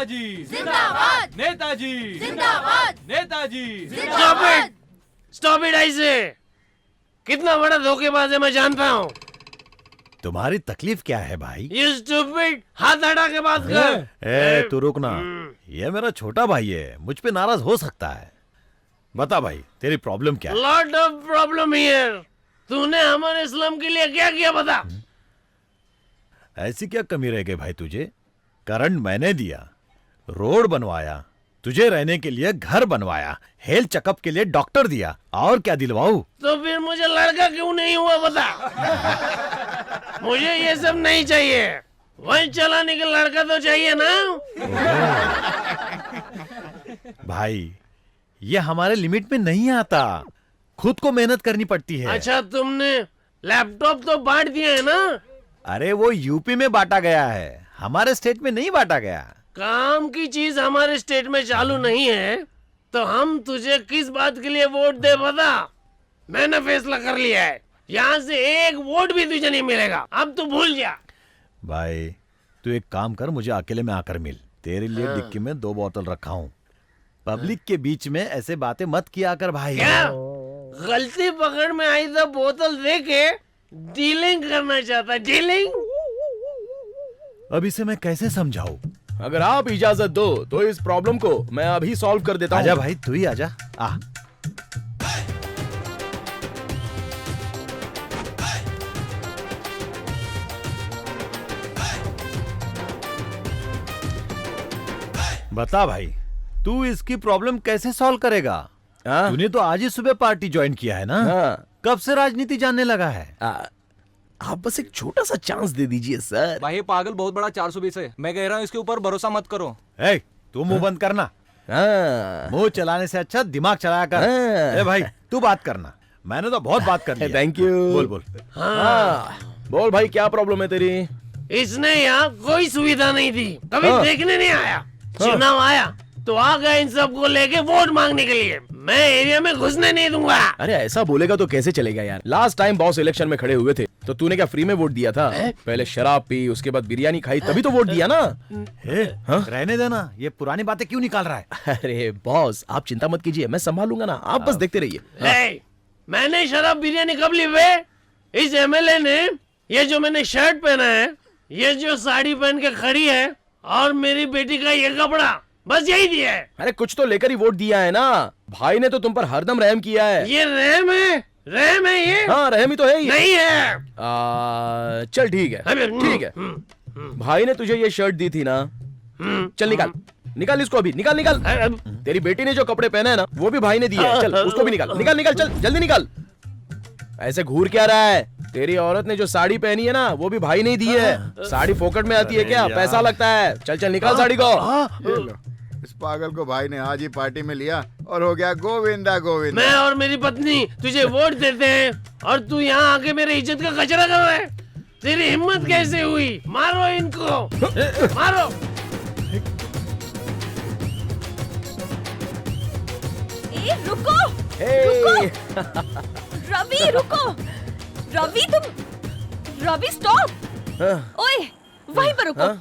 नेताजी जिंदाबाद, नेताजी जिंदाबाद, नेताजी जिंदाबाद। स्टॉप इट ऐसे। कितना बड़ा धोखेबाज है मैं जानता हूँ। तुम्हारी तकलीफ क्या है भाई? ये स्टूपिड, हाथ हटा के बात कर। ए तू रुकना, ये मेरा छोटा भाई है, मुझ पे नाराज हो सकता है। बता भाई तेरी प्रॉब्लम क्या है? Lot of problem here. तूने हमारे इस्लाम के लिए क्या किया बता। ऐसी क्या कमी रह गई भाई तुझे? करंट मैंने दिया, रोड बनवाया, तुझे रहने के लिए घर बनवाया, हेल्थ चेकअप के लिए डॉक्टर दिया, और क्या दिलवाऊं? तो फिर मुझे लड़का क्यों नहीं हुआ बता। मुझे ये सब नहीं चाहिए, वही चलाने का लड़का तो चाहिए ना। भाई ये हमारे लिमिट में नहीं आता, खुद को मेहनत करनी पड़ती है। अच्छा तुमने लैपटॉप तो बांट दिया है ना। अरे वो यूपी में बांटा गया है, हमारे स्टेट में नहीं बांटा गया। काम की चीज हमारे स्टेट में चालू नहीं है तो हम तुझे किस बात के लिए वोट दे बता। मैंने फैसला कर लिया है, यहाँ से एक वोट भी तुझे नहीं मिलेगा, अब तू भूल जा। भाई तू एक काम कर, मुझे अकेले में आकर मिल, तेरे लिए डिक्की में 2 बोतल रखा हूँ। पब्लिक के बीच में ऐसे बातें मत किया कर भाई। क्या गलती पकड़ में आई तो बोतल दे के डीलिंग करना चाहता? डीलिंग? अब इसे मैं कैसे समझाऊं? अगर आप इजाजत दो तो इस प्रॉब्लम को मैं अभी सॉल्व कर देता हूँ। आजा भाई, तू ही आजा। आ बता भाई, तू इसकी प्रॉब्लम कैसे सॉल्व करेगा? हाँ? तूने तो आज ही सुबह पार्टी ज्वाइन किया है ना? हाँ। कब से राजनीति जानने लगा है? आप बस एक छोटा सा चांस दे दीजिए सर। भाई पागल बहुत बड़ा 420 है, मैं कह रहा हूँ इसके ऊपर भरोसा मत करो। ए, तू मुंह बंद करना। हाँ। मुंह चलाने से अच्छा दिमाग चलाया कर। हाँ। ए भाई तू बात करना, मैंने तो बहुत बात कर ली। Thank you. बोल बोल। हाँ। बोल भाई क्या प्रॉब्लम है तेरी? इसने यहाँ कोई सुविधा नहीं थी, कभी हाँ। देखने नहीं आया। चुनाव आया तो आ गया इन सबको लेके वोट मांगने के लिए। मैं एरिया में घुसने नहीं दूंगा। अरे ऐसा बोलेगा तो कैसे चलेगा यार। लास्ट टाइम बॉस इलेक्शन में खड़े हुए थे तो तूने क्या फ्री में वोट दिया था? पहले शराब पी, उसके बाद बिरयानी खाई, तभी तो वोट दिया ना। हाँ? रहने देना, ये पुरानी बातें क्यों निकाल रहा है? अरे बॉस आप चिंता मत कीजिए, मैं संभालूंगा ना, आप बस देखते रहिए। ए, मैंने शराब बिरयानी कब ली बे? इस एमएलए ने ये जो मैंने शर्ट पहना है, ये जो साड़ी पहन के खड़ी है, और मेरी बेटी का ये कपड़ा, बस यही दिया है। अरे कुछ तो लेकर ही वोट दिया है ना। भाई ने तो तुम पर हरदम रहम किया है। ये रहम है? रहम है ये? हाँ रहम ही तो है ही। नहीं है। चल ठीक है, ठीक है। भाई ने तुझे ये शर्ट दी थी ना, चल निकाल निकाल इसको अभी, निकाल निकाल। तेरी बेटी ने जो कपड़े पहने हैं ना वो भी भाई ने दिए हैं, चल उसको भी निकाल निकाल निकाल, चल जल्दी निकाल। ऐसे घूर क्या रहा है? तेरी औरत ने जो साड़ी पहनी है ना वो भी भाई ने दी है। साड़ी फोकट में आती है क्या? पैसा लगता है। चल चल निकाल साड़ी को। ये लो, इस पागल को भाई ने आज ही पार्टी में लिया और हो गया गोविंदा गोविंदा। मैं और मेरी पत्नी तुझे वोट देते हैं और तू यहाँ आके मेरे इज्जत का कचरा कर रहा है। तेरी हिम्मत कैसे हुई? मारो इनको, मारो। ए रुको, हे। रवि रुको, रवि तुम, रवि स्टॉप। ओए वहीं पर रुको।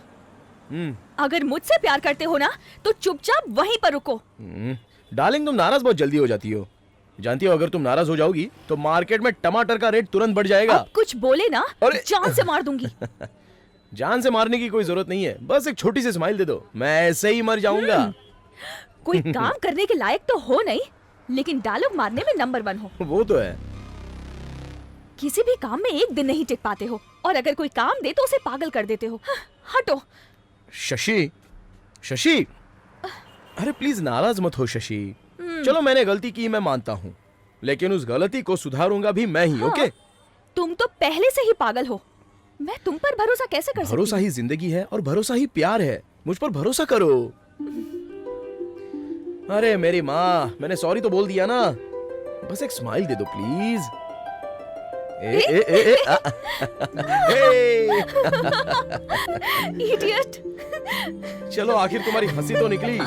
अगर मुझसे प्यार करते हो ना तो चुपचाप वहीं पर रुको। डार्लिंग तुम नाराज बहुत जल्दी हो जाती हो। जानती हो अगर तुम नाराज हो जाओगी तो मार्केट में टमाटर का रेट तुरंत बढ़ जाएगा। अब कुछ बोले ना अरे। जान से मार दूंगी। जान से मारने की कोई जरूरत नहीं है, बस एक छोटी सी स्माइल दे दो, मैं ऐसे ही मर जाऊंगा। कोई काम करने के लायक तो हो नहीं, लेकिन डायलॉग मारने में नंबर 1 हो। वो तो है। किसी भी काम में एक दिन नहीं टिक पाते हो, और अगर कोई काम दे तो उसे पागल कर देते हो। हटो। शशि, शशि, अरे प्लीज नाराज मत हो शशि। चलो मैंने गलती की मैं मानता हूँ, लेकिन उस गलती को सुधारूंगा भी मैं ही। ओके? तुम तो पहले से ही पागल हो, मैं तुम पर भरोसा कैसे कर सकती भरोसा ही जिंदगी है और भरोसा ही प्यार है। मुझ पर भरोसा करो। अरे मेरी माँ, मैंने सॉरी तो बोल दिया ना, बस एक स्माइल दे दो please. A, A, A, A, idiot. चलो आखिर तुम्हारी हंसी तो निकली।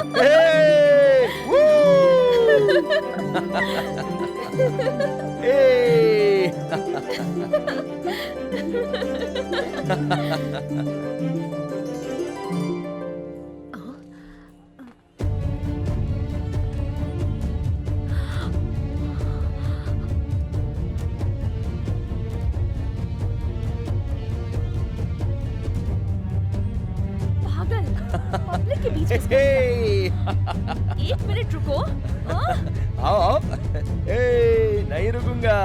एक मिनट रुको। हाँ? आओ आओ। ए, नहीं रुकूंगा।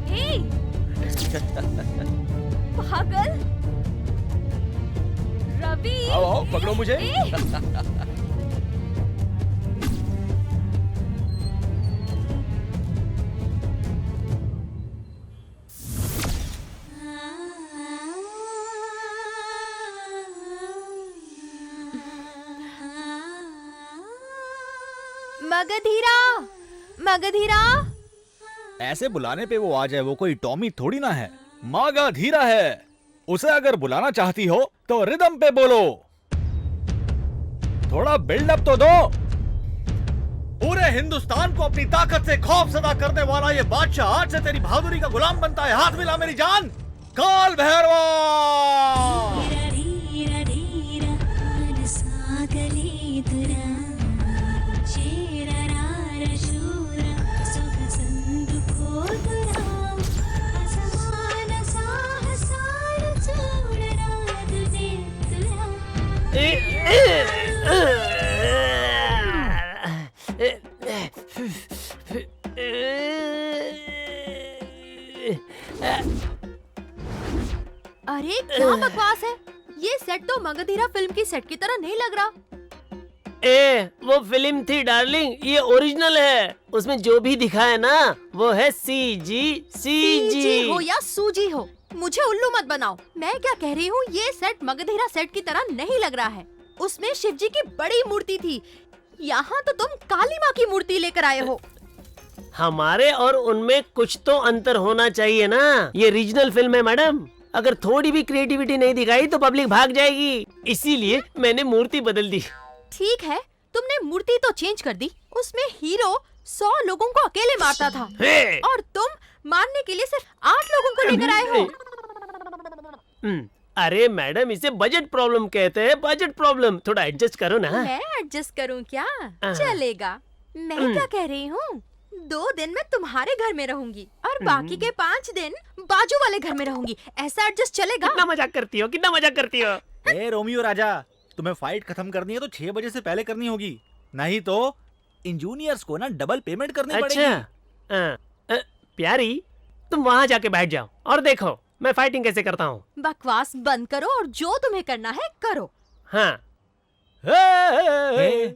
ए, पागल रवि। आओ आओ, पकड़ो मुझे। ए, मगधीरा, मगधीरा। ऐसे बुलाने पे वो आ जाए, वो कोई टॉमी थोड़ी ना है। मगधीरा है। उसे अगर बुलाना चाहती हो तो रिदम पे बोलो। थोड़ा बिल्डअप तो दो। पूरे हिंदुस्तान को अपनी ताकत से खौफ सदा करने वाला ये बादशाह आज से तेरी बहादुरी का गुलाम बनता है। हाथ मिला मेरी जान। काल भैरवा। अरे क्या बकवास है, ये सेट तो मगधीरा फिल्म की सेट की तरह नहीं लग रहा। वो फिल्म थी डार्लिंग, ये ओरिजिनल है। उसमें जो भी दिखा है ना वो है सीजी। सीजी हो या सूजी हो, मुझे उल्लू मत बनाओ। मैं क्या कह रही हूँ, ये सेट मगधीरा सेट की तरह नहीं लग रहा है। उसमें शिव जी की बड़ी मूर्ति थी, यहाँ तो तुम काली माँ की मूर्ति लेकर आए हो। हमारे और उनमें कुछ तो अंतर होना चाहिए ना। ये रीजनल फिल्म है मैडम, अगर थोड़ी भी क्रिएटिविटी नहीं दिखाई तो पब्लिक भाग जाएगी। इसीलिए मैंने मूर्ति बदल दी। ठीक है, तुमने मूर्ति तो चेंज कर दी। उसमें हीरो 100 लोगों को अकेले मारता था और तुम मारने के लिए सिर्फ 8 लोगों को लेकर आए हो। अरे मैडम, इसे बजट प्रॉब्लम कहते हैं। बजट प्रॉब्लम, थोड़ा एडजस्ट करो ना। मैं एडजस्ट करूं क्या? चलेगा। मैं क्या कह रही हूँ, 2 दिन मैं तुम्हारे घर में रहूंगी और बाकी के 5 दिन बाजू वाले घर में रहूंगी। ऐसा एडजस्ट चलेगा? कितना मजाक करती हो, कितना मजाक करती हो। ए रोमियो राजा, तुम्हें फाइट खत्म करनी है तो 6 बजे से पहले करनी होगी, नहीं तो इंजीनियर्स को ना डबल पेमेंट करनी पड़ेगी। अच्छा प्यारी, तुम वहाँ जाके बैठ जाओ और देखो मैं फाइटिंग कैसे करता हूँ। बकवास बंद करो और जो तुम्हें करना है करो। हाँ। ए,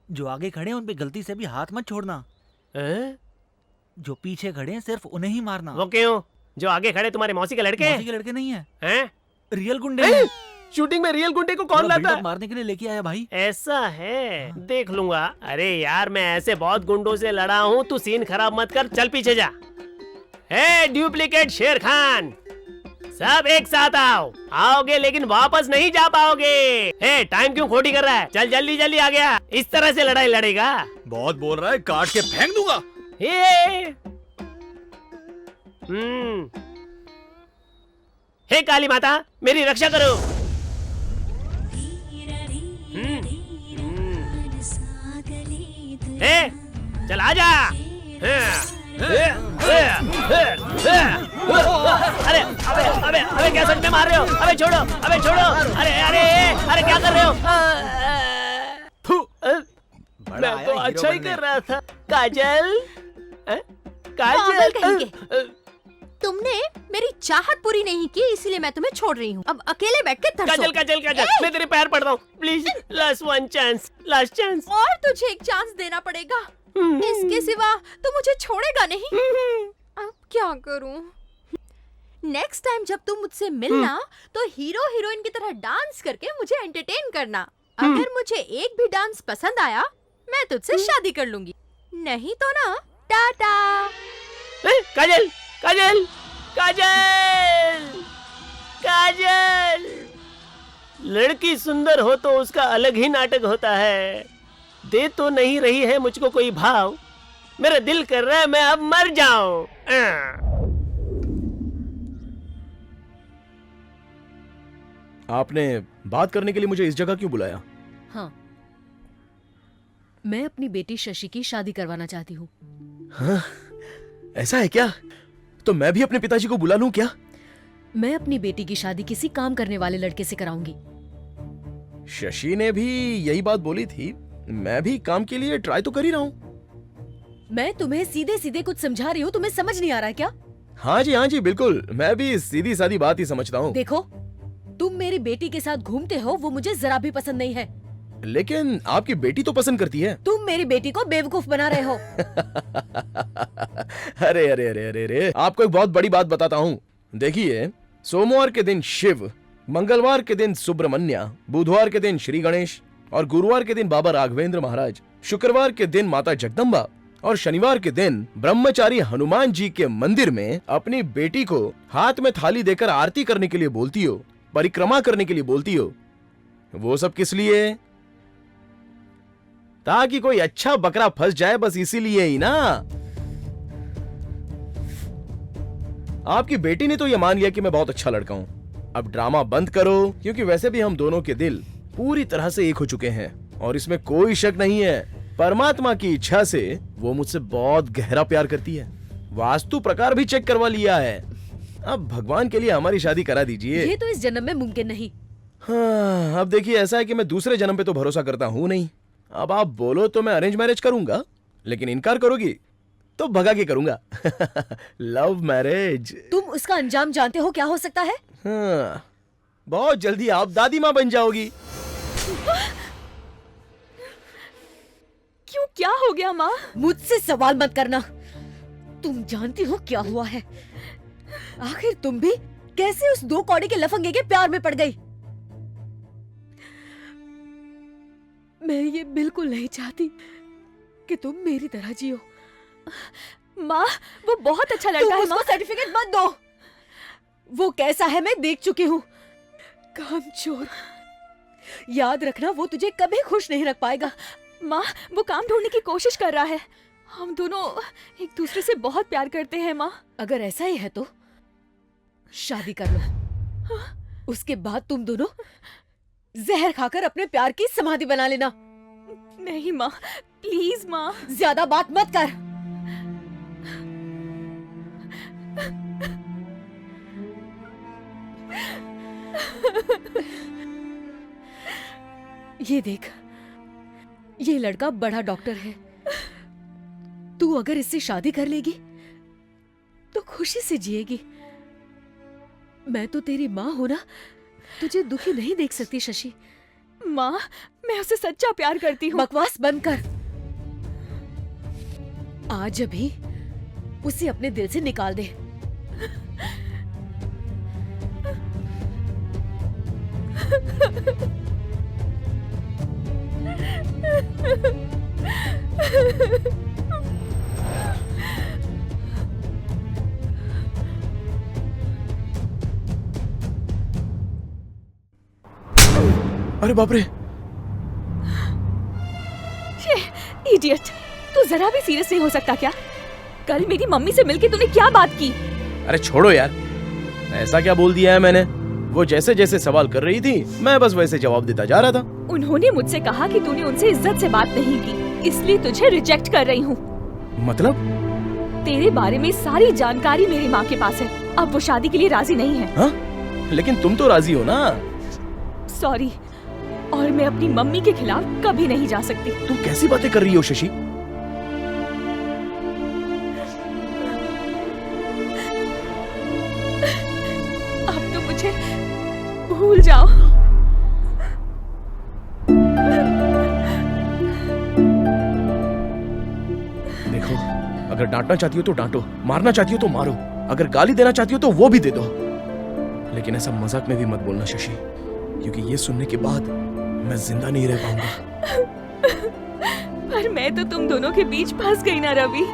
जो आगे खड़े हैं उन पे गलती से भी हाथ मत छोड़ना। जो पीछे खड़े हैं सिर्फ उन्हें ही मारना। वो क्यों? जो आगे खड़े तुम्हारी मौसी के लड़के मौसी के लड़के नहीं है, हैं? रियल गुंडे हैं। शूटिंग में रियल गुंडे को कौन लाता है? मारने के लिए लेके आया भाई। ऐसा है, देख लूंगा। अरे यार, मैं ऐसे बहुत गुंडों से लड़ा हूँ, तू सीन खराब मत कर। चल पीछे जा। हे डुप्लीकेट शेर खान, सब एक साथ आओ। आओगे लेकिन वापस नहीं जा पाओगे। हे, टाइम क्यों खोटी कर रहा है? चल जल्दी जल्दी आ गया। इस तरह से लड़ाई लड़ेगा? बहुत बोल रहा है, काट के फेंक दूंगा। हे काली माता, मेरी रक्षा करो। हे, चल आजा। अरे अबे अबे अबे, क्या सच में मार रहे हो? अबे छोड़ो, अबे छोड़ो। अरे अरे अरे, क्या कर रहे हो? मैं तो अच्छा ही कर रहा था। काजल, पागल कहीं काजल, तुमने मेरी चाहत पूरी नहीं की, इसलिए मैं तुम्हें छोड़ रही हूँ। अब अकेले बैठ के तरसो। काजल काजल काजल, मैं तेरे पैर पड़ रहा हूँ, please. Last one chance, last chance. और तुझे एक चांस देना पड़ेगा, इसके सिवा तू मुझे छोड़ेगा नहीं। अब क्या करूं? नेक्स्ट टाइम जब तुम मुझसे मिलना तो हीरो हीरोइन की तरह डांस करके मुझे एंटरटेन करना। अगर मुझे एक भी डांस पसंद आया, मैं तुझसे शादी कर लूंगी, नहीं तो ना टाटा। काजल काजल काजल काजल, लड़की सुंदर हो तो उसका अलग ही नाटक होता है। दे तो नहीं रही है मुझको कोई भाव, मेरा दिल कर रहा है मैं अब मर जाऊं। आपने बात करने के लिए मुझे इस जगह क्यों बुलाया? हाँ, मैं अपनी बेटी शशि की शादी करवाना चाहती हूँ। हाँ, ऐसा है क्या? तो मैं भी अपने पिताजी को बुला लूं क्या? मैं अपनी बेटी की शादी किसी काम करने वाले लड़के से कराऊंगी। शशि ने भी यही बात बोली थी। मैं भी काम के लिए ट्राई तो कर ही रहा हूँ। मैं तुम्हें सीधे सीधे कुछ समझा रही हूँ, तुम्हें समझ नहीं आ रहा है क्या? हाँ जी बिल्कुल, मैं भी सीधी सादी बात ही समझता हूँ। देखो, तुम मेरी बेटी के साथ घूमते हो, वो मुझे जरा भी पसंद नहीं है। लेकिन आपकी बेटी तो पसंद करती है। तुम मेरी बेटी को बेवकूफ बना रहे हो। अरे अरे अरे अरे अरे, आपको एक बहुत बड़ी बात बताता हूँ। देखिए, सोमवार के दिन शिव, मंगलवार के दिन सुब्रमण्या, बुधवार के दिन श्री गणेश और गुरुवार के दिन बाबा राघवेंद्र महाराज, शुक्रवार के दिन माता जगदम्बा और शनिवार के दिन ब्रह्मचारी हनुमान जी के मंदिर में अपनी बेटी को हाथ में थाली देकर आरती करने के लिए बोलती हो, परिक्रमा करने के लिए बोलती हो। वो सब किस लिए? ताकि कोई अच्छा बकरा फंस जाए, बस इसीलिए ही ना। आपकी बेटी ने तो यह मान लिया कि मैं बहुत अच्छा लड़का हूं। अब ड्रामा बंद करो, क्योंकि वैसे भी हम दोनों के दिल पूरी तरह से एक हो चुके हैं और इसमें कोई शक नहीं है। परमात्मा की इच्छा से वो मुझसे बहुत गहरा प्यार करती है। वास्तु प्रकार भी चेक करवा लिया है। अब भगवान के लिए हमारी शादी करा दीजिए। ये तो इस जन्म में मुमकिन नहीं। हाँ, अब देखिए, ऐसा है कि मैं दूसरे जन्म पे तो भरोसा करता हूँ नहीं। अब आप बोलो तो मैं अरेंज मैरिज करूंगा, लेकिन इनकार करोगी तो भगा के करूंगा। Love marriage. तुम उसका अंजाम जानते हो क्या हो सकता है? हाँ, बहुत जल्दी आप दादी माँ बन जाओगी। क्यों, क्या हो गया माँ? मुझसे सवाल मत करना। तुम जानती हो क्या हुआ है? आखिर तुम भी कैसे उस 2 कौड़ी के लफंगे के प्यार में पड़ गई? मैं ये बिल्कुल नहीं चाहती कि तुम मेरी तरह जियो। माँ, वो बहुत अच्छा लड़का है। तुम उसको सर्टिफिकेट मत दो। वो कैसा है मैं देख चुकी हूँ। कामचोर। याद रखना, वो तुझे कभी खुश नहीं रख पाएगा। माँ, वो काम ढूंढने की कोशिश कर रहा है। हम दोनों एक दूसरे से बहुत प्यार करते हैं माँ। अगर ऐसा ही है तो शादी कर लो। उसके बाद तुम दोनों जहर खाकर अपने प्यार की समाधि बना लेना। नहीं माँ, प्लीज माँ। ज्यादा बात मत कर। ये देख, ये लड़का बड़ा डॉक्टर है। तू अगर इससे शादी कर लेगी तो खुशी से जिएगी। मैं तो तेरी माँ हूं ना, तुझे दुखी नहीं देख सकती शशि। माँ, मैं उससे सच्चा प्यार करती हूँ। बकवास बंद कर। आज अभी उसे अपने दिल से निकाल दे। अरे बाप रे, इडियट, तू जरा भी सीरियस नहीं हो सकता क्या? कल मेरी मम्मी से मिलके तूने क्या बात की? अरे छोड़ो यार, ऐसा क्या बोल दिया है मैंने? वो जैसे जैसे सवाल कर रही थी, मैं बस वैसे जवाब देता जा रहा था। उन्होंने मुझसे कहा कि तूने उनसे इज्जत से बात नहीं की, इसलिए तुझे रिजेक्ट कर रही हूँ। मतलब? तेरे बारे में सारी जानकारी मेरी माँ के पास है। अब वो शादी के लिए राजी नहीं है। हाँ? लेकिन तुम तो राजी हो ना? सॉरी, और मैं अपनी मम्मी के खिलाफ कभी नहीं जा सकती। तुम कैसी बातें कर रही हो शशि? अब तो मुझे भूल जाओ। देखो, अगर डांटना चाहती हो तो डांटो, मारना चाहती हो तो मारो, अगर गाली देना चाहती हो तो वो भी दे दो, लेकिन ऐसा मजाक में भी मत बोलना शशि, क्योंकि ये सुनने के बाद मैं जिंदा नहीं रह पाऊंगा। पर मैं तो तुम दोनों के बीच फंस गई ना रवि,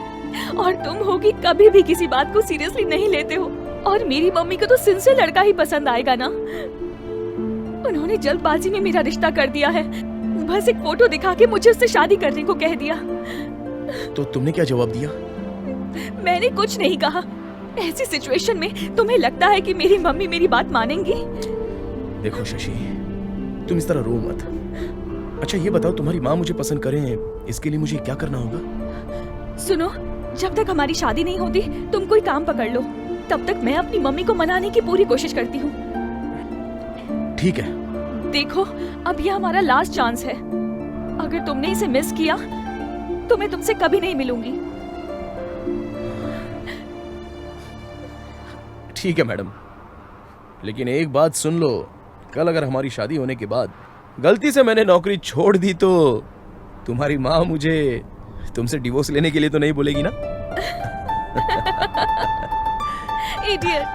और तुम हो कि कभी भी किसी बात को सीरियसली नहीं लेते हो, और मेरी मम्मी को तो सिंसियर लड़का ही पसंद आएगा ना। उन्होंने जल्दबाजी में मेरा रिश्ता कर दिया है, बस एक फोटो दिखा के मुझे उससे शादी करने को कह दिया। तो तुमने क्या जवाब दिया? मैंने कुछ नहीं कहा। ऐसी सिचुएशन में तुम्हें लगता है कि मेरी मम्मी मेरी बात मानेंगी? देखो शशि, तुम इस तरह रो मत। अच्छा ये बताओ, तुम्हारी माँ मुझे पसंद करे, इसके लिए मुझे क्या करना होगा? सुनो, जब तक हमारी शादी नहीं होती तुम कोई काम पकड़ लो, तब तक मैं अपनी मम्मी को मनाने की पूरी कोशिश करती हूँ। ठीक है, देखो, अब ये हमारा लास्ट चांस है। अगर तुमने इसे मिस किया तो मैं तुमसे कभी नहीं मिलूंगी। ठीक है मैडम, लेकिन एक बात सुन लो, कल अगर हमारी शादी होने के बाद गलती से मैंने नौकरी छोड़ दी तो तुम्हारी माँ मुझे तुमसे डिवोर्स लेने के लिए तो नहीं बोलेगी ना? इडियट।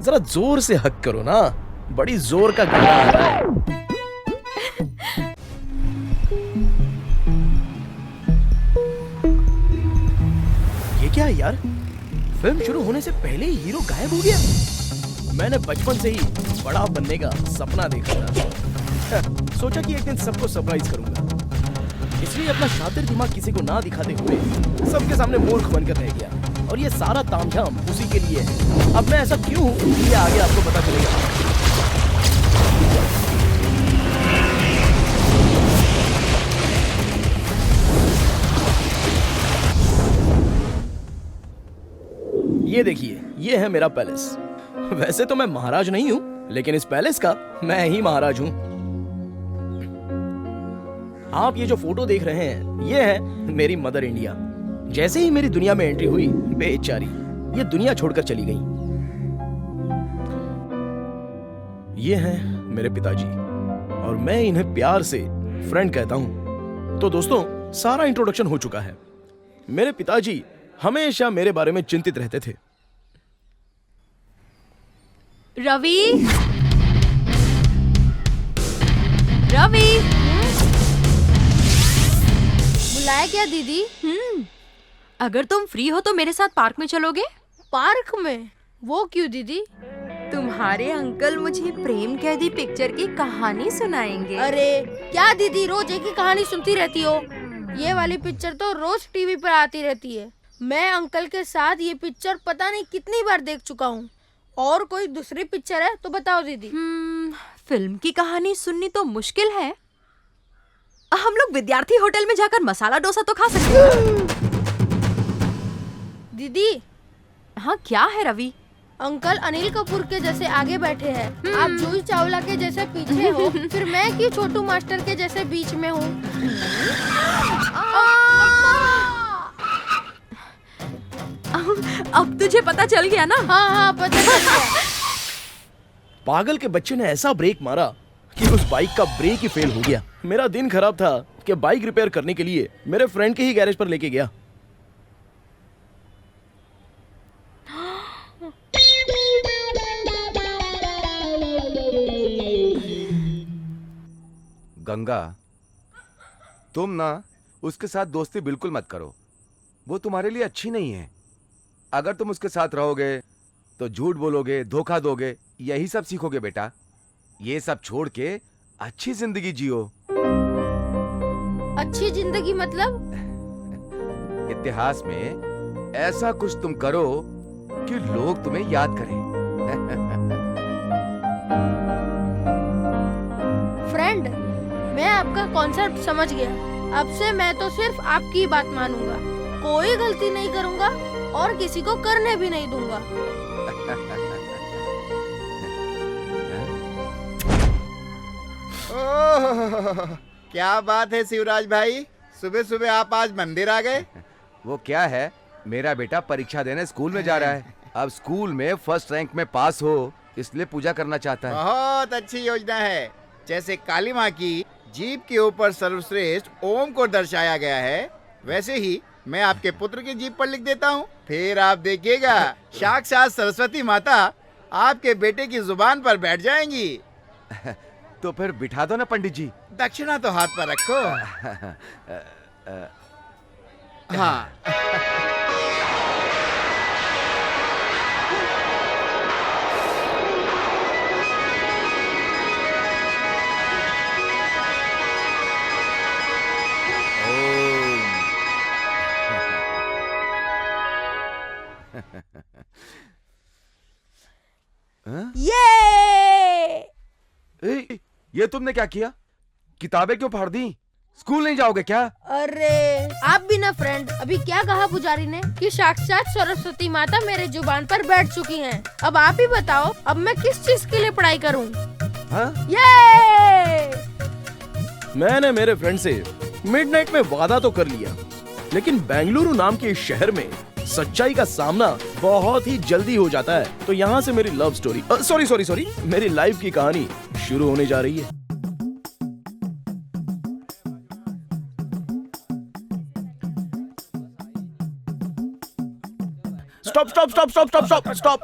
जरा जोर से हक करो ना, बड़ी जोर का गाना आ रहा है। ये क्या है यार, फिल्म शुरू होने से पहले ही हीरो गायब हो गया। मैंने बचपन से ही बड़ा बनने का सपना देखा था। सोचा कि एक दिन सबको सरप्राइज करूंगा, इसलिए अपना शातिर दिमाग किसी को ना दिखाते हुए सबके सामने मूर्ख बनकर रह गया। और ये सारा तामझाम उसी के लिए है। अब मैं ऐसा क्यों हूं, ये आगे आपको पता चलेगा। ये देखिए, ये है मेरा पैलेस। वैसे तो मैं महाराज नहीं हूं, लेकिन इस पैलेस का मैं ही महाराज हूं। आप ये जो फोटो देख रहे हैं, ये है मेरी मदर इंडिया। जैसे ही मेरी दुनिया में एंट्री हुई, बेचारी ये दुनिया छोड़कर चली गई। ये हैं मेरे पिताजी, और मैं इन्हें प्यार से फ्रेंड कहता हूं। तो दोस्तों, सारा इंट्रोडक्शन हो चुका है। मेरे पिताजी हमेशा मेरे बारे में चिंतित रहते थे। रवि, रवि, बुलाया क्या दीदी? अगर तुम फ्री हो तो मेरे साथ पार्क में चलोगे? पार्क में? वो क्यों दीदी? तुम्हारे अंकल मुझे प्रेम कैदी पिक्चर की कहानी सुनाएंगे। अरे क्या दीदी, रोज एक ही कहानी सुनती रहती हो? ये वाली पिक्चर तो रोज टीवी पर आती रहती है। मैं अंकल के साथ ये पिक्चर पता नहीं कितनी बार देख चुका हूँ। और कोई दूसरी पिक्चर है तो बताओ दीदी। फिल्म की कहानी सुननी तो मुश्किल है। हम लोग विद्यार्थी होटल में जाकर मसाला डोसा तो खा सकते हैं। दीदी। हाँ, क्या है रवि? अंकल अनिल कपूर के जैसे आगे बैठे हैं, आप जूही चावला के जैसे पीछे हो, फिर मैं क्यों छोटू मास्टर के जैसे बीच में हूँ? अब तुझे पता चल गया ना? हाँ, पता चल गया। पागल के बच्चे ने ऐसा ब्रेक मारा कि उस बाइक का ब्रेक ही फेल हो गया। मेरा दिन खराब था कि बाइक रिपेयर करने के लिए मेरे फ्रेंड के ही गैरेज पर लेके गया। गंगा, तुम ना उसके साथ दोस्ती बिल्कुल मत करो। वो तुम्हारे लिए अच्छी नहीं है। अगर तुम उसके साथ रहोगे तो झूठ बोलोगे, धोखा दोगे, यही सब सीखोगे बेटा। ये सब छोड़ के अच्छी जिंदगी जियो। अच्छी जिंदगी मतलब? इतिहास में ऐसा कुछ तुम करो कि लोग तुम्हें याद करें। फ्रेंड, मैं आपका कॉन्सेप्ट समझ गया। अब से मैं तो सिर्फ आपकी बात मानूंगा, कोई गलती नहीं करूंगा और किसी को करने भी नहीं दूंगा। ओह, क्या बात है शिवराज भाई, सुबह सुबह आप आज मंदिर आ गए? वो क्या है, मेरा बेटा परीक्षा देने स्कूल में जा रहा है। अब स्कूल में फर्स्ट रैंक में पास हो, इसलिए पूजा करना चाहता है। बहुत अच्छी योजना है। जैसे काली माँ की जीभ के ऊपर सर्वश्रेष्ठ ओम को दर्शाया गया है, वैसे ही मैं आपके पुत्र की जीभ पर लिख देता हूँ। फिर आप देखिएगा, साक्षात सरस्वती माता आपके बेटे की जुबान पर बैठ जाएंगी। तो फिर बिठा दो ना पंडित जी। दक्षिणा तो हाथ पर रखो। हाँ। ये तुमने क्या किया? किताबें क्यों फाड़ दी? स्कूल नहीं जाओगे क्या? अरे आप भी ना फ्रेंड, अभी क्या कहा पुजारी ने कि साक्षात सरस्वती माता मेरे जुबान पर बैठ चुकी हैं। अब आप ही बताओ, अब मैं किस चीज के लिए पढ़ाई करूं? हाँ? ये मैंने मेरे फ्रेंड से मिडनाइट में वादा तो कर लिया, लेकिन बेंगलुरु नाम के इस शहर में सच्चाई का सामना बहुत ही जल्दी हो जाता है। तो यहाँ से मेरी लव स्टोरी, सॉरी, मेरी लाइफ की कहानी शुरू होने जा रही है।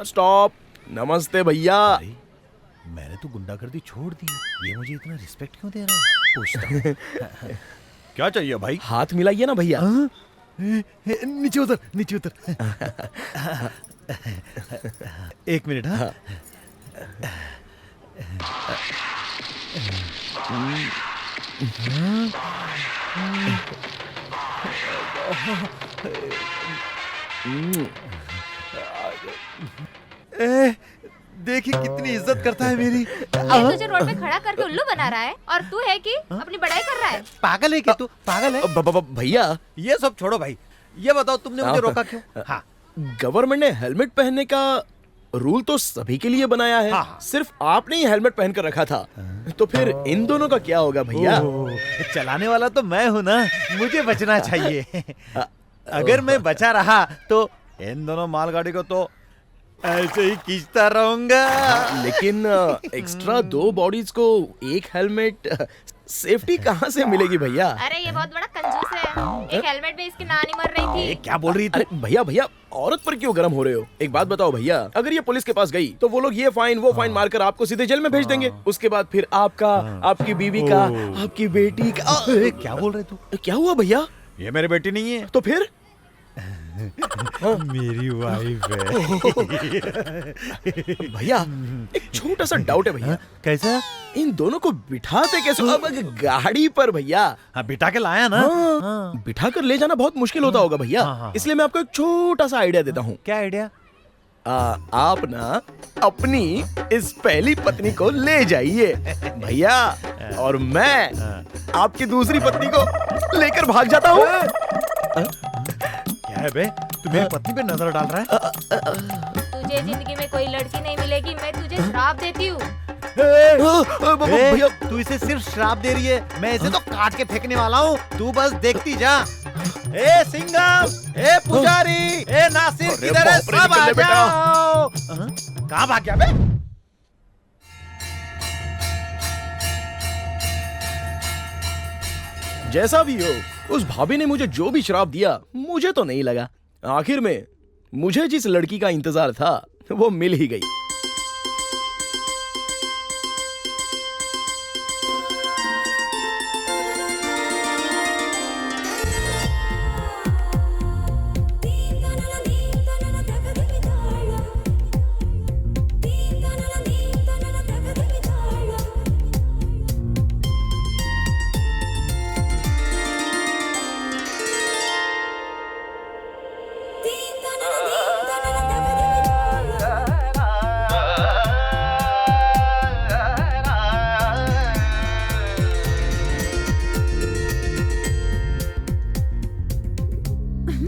स्टॉप। नमस्ते भैया। मैंने तो गुंडागर्दी छोड़ दी, ये मुझे इतना रिस्पेक्ट क्यों दे रहा है? पूछता हूं। क्या चाहिए भाई? हाथ मिलाइए ना भैया। नीचे उतर। एक मिनट। हाँ, देखिए कितनी इज्जत करता है मेरी। ये तुझे रोड पे खड़ा करके उल्लू बना रहा है और तू है कि अपनी बड़ाई कर रहा है। पागल है क्या तू? पागल है? भैया ये सब छोड़ो भाई, ये बताओ तुमने मुझे रोका क्यों? हाँ, गवर्नमेंट ने हेलमेट पहनने का रूल तो सभी के लिए बनाया है। हाँ। सिर्फ आपने ही हेलमेट पहन कर रखा था, तो फिर इन दोनों का क्या होगा भैया? चलाने वाला तो मैं हूँ ना, मुझे बचना चाहिए। अगर मैं बचा रहा तो इन दोनों मालगाड़ी को तो ऐसे ही खींचता रहूंगा। लेकिन एक्स्ट्रा 2 बॉडीज को एक हेलमेट, सेफ्टी कहाँ से मिलेगी भैया? अरे ये बहुत बड़ा कंजूस है, एक हेलमेट में इसकी नानी मर रही थी। क्या बोल रही थी? अरे भैया औरत पर क्यों गर्म हो रहे हो? एक बात बताओ भैया, अगर ये पुलिस के पास गई तो वो लोग ये फाइन वो फाइन मारकर आपको सीधे जेल में भेज देंगे। उसके बाद फिर आपका, आपकी बीवी का, आपकी बेटी का। क्या बोल रहे तू? क्या हुआ भैया? ये मेरी बेटी नहीं है, तो फिर? मेरी वाइफ है। भैया एक छोटा सा डाउट है भैया। कैसा? इन दोनों को बिठाते कैसे? अब गाड़ी पर भैया। हाँ, बिठा के लाया ना। हाँ, बिठा कर ले जाना बहुत मुश्किल होता होगा भैया। इसलिए मैं आपको एक छोटा सा आइडिया देता हूँ। क्या आइडिया? आप ना अपनी इस पहली पत्नी को ले जाइए भैया, और मैं आपकी दूसरी पत्नी को लेकर भाग जाता हूँ। क्या है बे? तू मेरी पत्नी पे नजर डाल रहा है? तुझे जिंदगी में कोई लड़की नहीं मिलेगी, मैं तुझे श्राप देती हूँ। भैया तू इसे सिर्फ श्राप दे रही है, मैं इसे तो काट के फेंकने वाला हूँ। तू बस देखती जा। ए सिंघम, ए पुजारी, ए नासिर, किधर है? सब आ जाओ। कहाँ भाग गया बे? जैसा भी हो, उस भाभी ने मुझे जो भी श्राप दिया मुझे तो नहीं लगा। आखिर में मुझे जिस लड़की का इंतजार था वो मिल ही गई।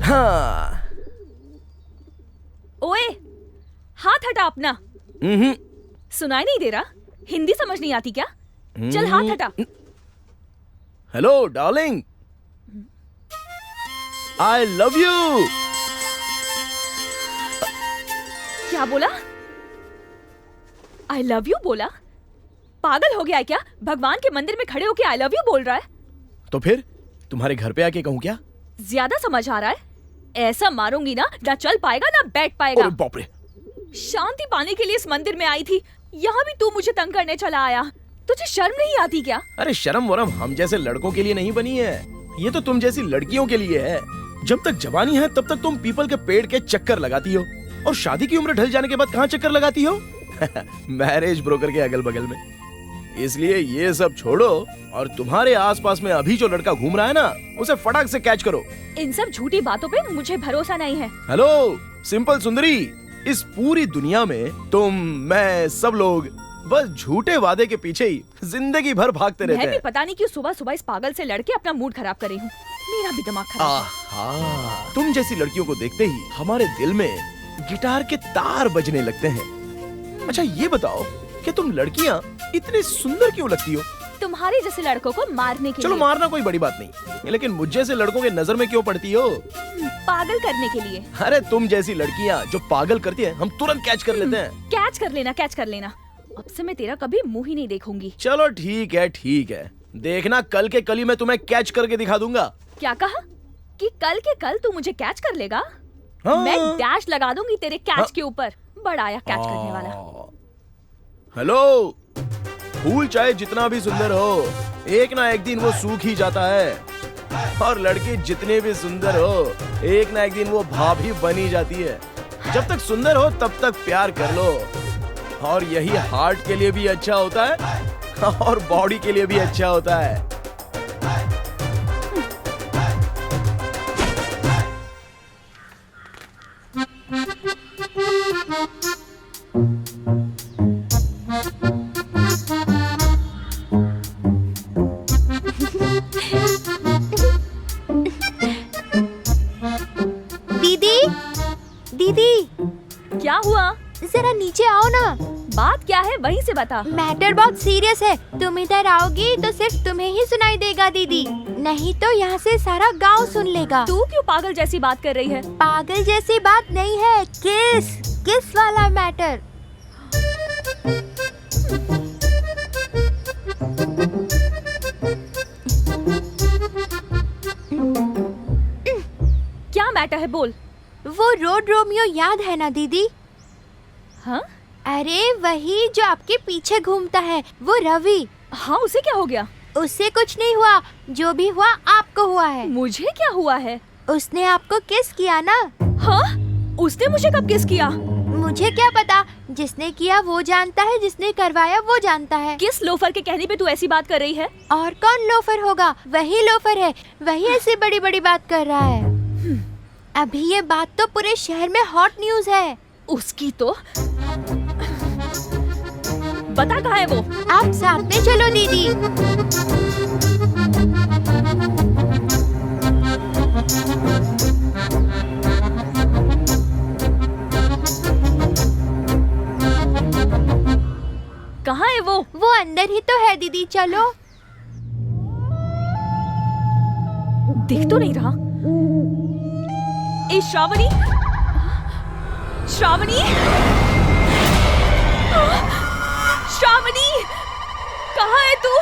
हाँ। ओए, हाथ हटा अपना। सुनाई नहीं दे रहा? हिंदी समझ नहीं आती क्या? चल हाथ हटा। Hello darling, I love you. क्या बोला? आई लव यू बोला? पागल हो गया है क्या? भगवान के मंदिर में खड़े होके आई लव यू बोल रहा है? तो फिर तुम्हारे घर पे आके कहूँ क्या? ज्यादा समझ आ रहा है? ऐसा मारूंगी ना चल पाएगा ना बैठ पाएगा। अरे बाप रे। शांति पाने के लिए इस मंदिर में आई थी, यहाँ भी तू मुझे तंग करने चला आया। तुझे शर्म नहीं आती क्या? अरे शर्म वरम हम जैसे लड़कों के लिए नहीं बनी है, ये तो तुम जैसी लड़कियों के लिए है। जब तक जवानी है तब तक तुम पीपल के पेड़ के चक्कर लगाती हो, और शादी की उम्र ढल जाने के बाद कहाँ चक्कर लगाती हो? मैरिज ब्रोकर के अगल बगल में। इसलिए ये सब छोड़ो और तुम्हारे आसपास में अभी जो लड़का घूम रहा है ना, उसे फटाक से कैच करो। इन सब झूठी बातों पे मुझे भरोसा नहीं है। हेलो सिंपल सुंदरी, इस पूरी दुनिया में तुम, मैं, सब लोग बस झूठे वादे के पीछे ही जिंदगी भर भागते रहते मैं भी हैं। पता नहीं क्यों सुबह सुबह इस पागल से लड़के अपना मूड खराब कर रही हूँ। मेरा भी दिमाग खराब है। आहा, तुम जैसी लड़कियों को देखते ही हमारे दिल में गिटार के तार बजने लगते हैं। अच्छा ये बताओ कि तुम लड़कियाँ इतनी सुंदर क्यों लगती हो? तुम्हारे जैसे लड़कों को मारने के चलो लिए। मारना कोई बड़ी बात नहीं, लेकिन मुझ जैसे लड़कों के नजर में क्यों पड़ती हो? पागल करने के लिए। अरे तुम जैसी लड़कियाँ जो पागल करती है हम तुरंत कैच कर लेते हैं। कैच कर लेना, कैच कर लेना। अब से मैं तेरा कभी मुंह ही नहीं देखूंगी। चलो ठीक है, देखना कल के कल ही मैं तुम्हें कैच करके दिखा दूंगा। क्या कहा कि कल के कल तू मुझे कैच कर लेगा? हाँ। मैं डैश लगा दूंगी तेरे कैच हाँ। के ऊपर। बड़ा आया कैच करने वाला। हेलो, फूल चाहे जितना भी सुंदर हो, एक ना एक दिन वो सूख ही जाता है, और लड़की जितने भी सुंदर हो, एक ना एक दिन वो भाभी बनी जाती है। जब तक सुंदर हो तब तक प्यार कर लो, और यही हार्ट के लिए भी अच्छा होता है और बॉडी के लिए भी अच्छा होता है। दीदी दीदी क्या हुआ? जरा नीचे आओ ना। बात क्या है वहीं से बता। मैटर बहुत सीरियस है। तुम इधर आओगी तो सिर्फ तुम्हें ही सुनाई देगा दीदी, नहीं तो यहाँ से सारा गांव सुन लेगा। तू क्यों पागल जैसी बात कर रही है? पागल जैसी बात नहीं है, किस वाला मैटर। क्या मैटर है बोल। वो रोड रोमियो याद है ना दीदी? हाँ? अरे वही जो आपके पीछे घूमता है, वो रवि। हाँ, उसे क्या हो गया? उससे कुछ नहीं हुआ, जो भी हुआ आपको हुआ है। मुझे क्या हुआ है? उसने आपको किस किया ना। हाँ? उसने मुझे कब किस किया? मुझे क्या पता, जिसने किया वो जानता है, जिसने करवाया वो जानता है। किस लोफर के कहने पे तू ऐसी बात कर रही है? और कौन लोफर होगा? वही लोफर है, वही ऐसी बड़ी बड़ी बात कर रहा है। अभी ये बात तो पूरे शहर में हॉट न्यूज है। उसकी तो बता कहाँ है वो? आप साथ में चलो दीदी। कहाँ है वो? वो अंदर ही तो है दीदी, चलो। दिख तो नहीं रहा। ए श्रावणी, श्रावणी, श्रावणी, कहाँ है तू?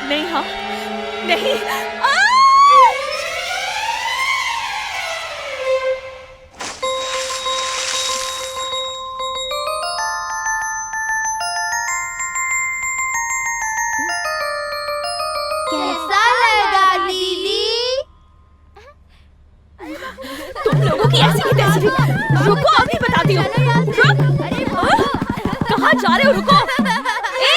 नहीं, हाँ नहीं। कैसा लगा दीदी? तुम लोगों की ऐसी की तैसी। रुको, अभी बताती हूँ। रुक। कहाँ जा रहे हो? रुको। ए!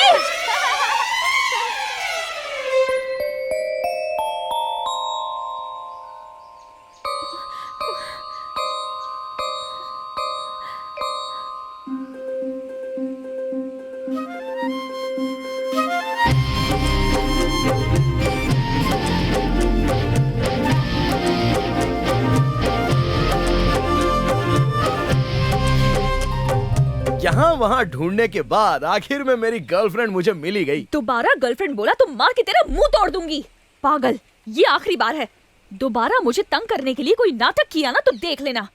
यहाँ वहाँ ढूंढने के बाद आखिर में मेरी गर्लफ्रेंड मुझे मिल ही गई। दोबारा गर्लफ्रेंड बोला तो मार के तेरा मुंह तोड़ दूंगी। पागल, ये आखिरी बार है। दोबारा मुझे तंग करने के लिए कोई नाटक किया ना तो देख लेना।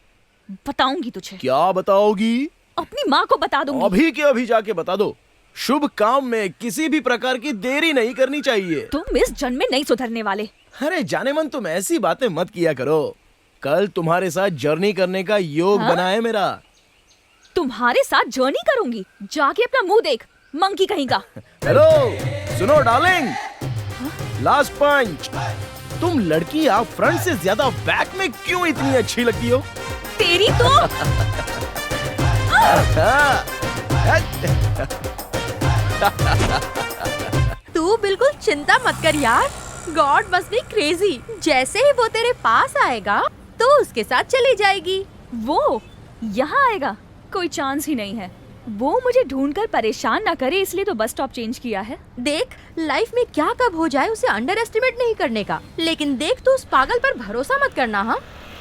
बताऊंगी तुझे। क्या बताओगी? अपनी माँ को बता दूंगी। अभी के अभी जाके बता दो। शुभ काम में किसी भी प्रकार की देरी नहीं करनी चाहिए। तुम इस जन्म में नहीं सुधरने वाले। अरे जाने मन, तुम ऐसी बातें मत किया करो। कल तुम्हारे साथ जर्नी करने का योग बना है मेरा। तुम्हारे साथ जर्नी करूंगी? जाके अपना मुंह देख, मंकी कहीं का। हेलो, सुनो डार्लिंग, लास्ट पंच। तुम लड़की आप फ्रंट से ज्यादा बैक में क्यों इतनी अच्छी लगती हो? तेरी तो तू बिल्कुल चिंता मत कर यार, गॉड मस्ट बी क्रेजी। जैसे ही वो तेरे पास आएगा तो उसके साथ चली जाएगी। वो यहाँ आएगा? कोई चांस ही नहीं है। वो मुझे ढूंढकर परेशान ना करे, इसलिए तो बस स्टॉप चेंज किया है। देख, लाइफ में क्या कब हो जाए उसे अंडर एस्टिमेट नहीं करने का। लेकिन देख, तू उस पागल पर भरोसा मत करना। हाँ,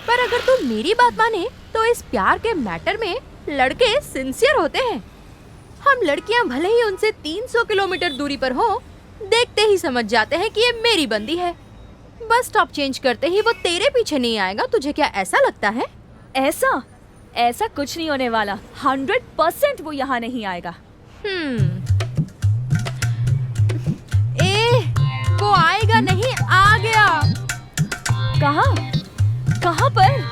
पर अगर तू मेरी बात माने तो इस प्यार के मैटर में लड़के सिंसियर होते हैं। हम लड़कियां भले ही उनसे 300 किलोमीटर दूरी पर हो, देखते ही समझ जाते हैं कि ये मेरी बंदी है। बस स्टॉप चेंज करते ही वो तेरे पीछे नहीं आएगा। तुझे क्या ऐसा लगता है? ऐसा कुछ नहीं होने वाला। 100% वो यहाँ नहीं आएगा। वो आएगा नहीं, आ गया। कहाँ पर?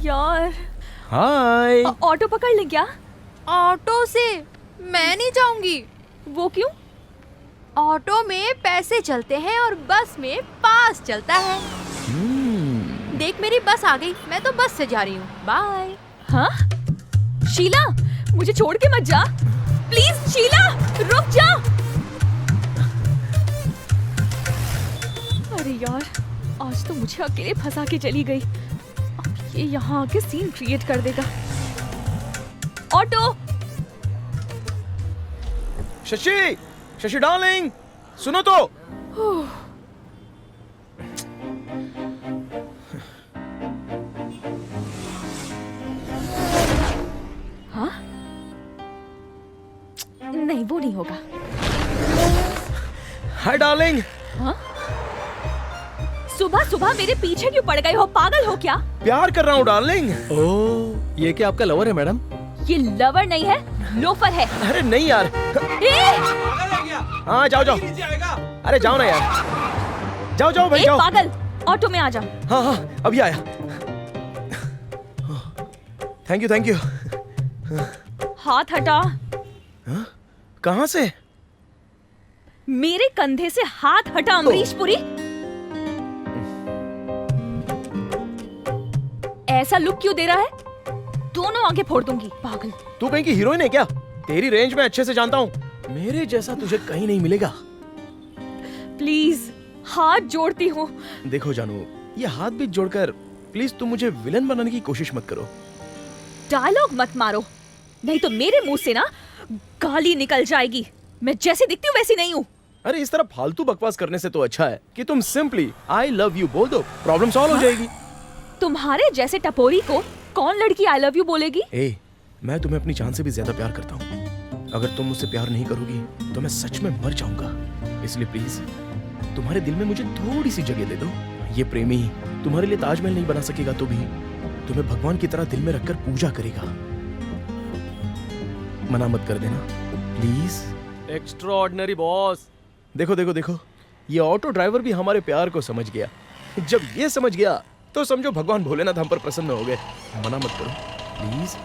यार, हाय। ऑटो पकड़ ले क्या? ऑटो से मैं नहीं जाऊंगी। वो क्यों? ऑटो में पैसे चलते हैं और बस में पास चलता है। देख, मेरी बस आ गई, मैं तो बस से जा रही हूँ। बाय। हाँ? शीला, मुझे छोड़ के मत जा प्लीज। शीला, रुक जा। अरे यार, आज तो मुझे अकेले फंसा के चली गई। ये यहाँ आके सीन क्रिएट कर देगा। ऑटो। शशि डार्लिंग, सुनो तो। हाँ? नहीं, वो नहीं होगा। Hi darling. हाँ? सुबह सुबह मेरे पीछे क्यों पड़ गए हो? पागल हो क्या? प्यार कर रहा हूँ डार्लिंग। ओह, ये क्या आपका लवर है मैडम? ये लवर नहीं है, लोफर है। अरे नहीं यार। हाँ, जाओ। अरे जाओ ना यार, जाओ भाई, जाओ। पागल, ऑटो में आ जा। हाँ, अभी आया। Thank you. हाथ हटा। कहाँ से? मेरे कंधे से हाथ हटा अमरीश पुरी। ऐसा लुक क्यों दे रहा है? दोनों आंखें फोड़ दूंगी, पागल। तू कहीं की हीरोइन है क्या? तेरी रेंज में अच्छे से जानता हूँ। मेरे जैसा तुझे कहीं नहीं मिलेगा। प्लीज, हाथ जोड़ती हूँ। देखो जानू, ये हाथ भी जोड़कर प्लीज तुम मुझे विलन बनाने की कोशिश मत करो। डायलॉग मत मारो, नहीं तो मेरे मुंह से ना गाली निकल जाएगी। मैं जैसी दिखती हूँ वैसी नहीं हूँ। अरे इस तरह फालतू बकवास करने से तो अच्छा है कि तुम सिंपली आई लव यू बोल दो, प्रॉब्लम सॉल्व हो जाएगी। तुम्हारे जैसे टपोरी को कौन लड़की आई लव यू बोलेगी? मैं तुम्हें अपनी जान से भी ज्यादा प्यार करता हूँ। अगर तुम मुझसे प्यार नहीं करोगी तो मैं सच में मर जाऊंगा। इसलिए प्लीज तुम्हारे दिल में मुझे थोड़ी सी जगह दे दो। ये प्रेमी तुम्हारे लिए ताजमहल नहीं बना सकेगा तो भी तुम्हें भगवान की तरह दिल में रखकर पूजा करेगा। मना मत कर देना प्लीज। Extraordinary boss. देखो, ये ऑटो ड्राइवर भी हमारे प्यार को समझ गया। जब ये समझ गया तो समझो भगवान भोलेनाथ हम पर प्रसन्न हो गए। मना मत करो प्लीज।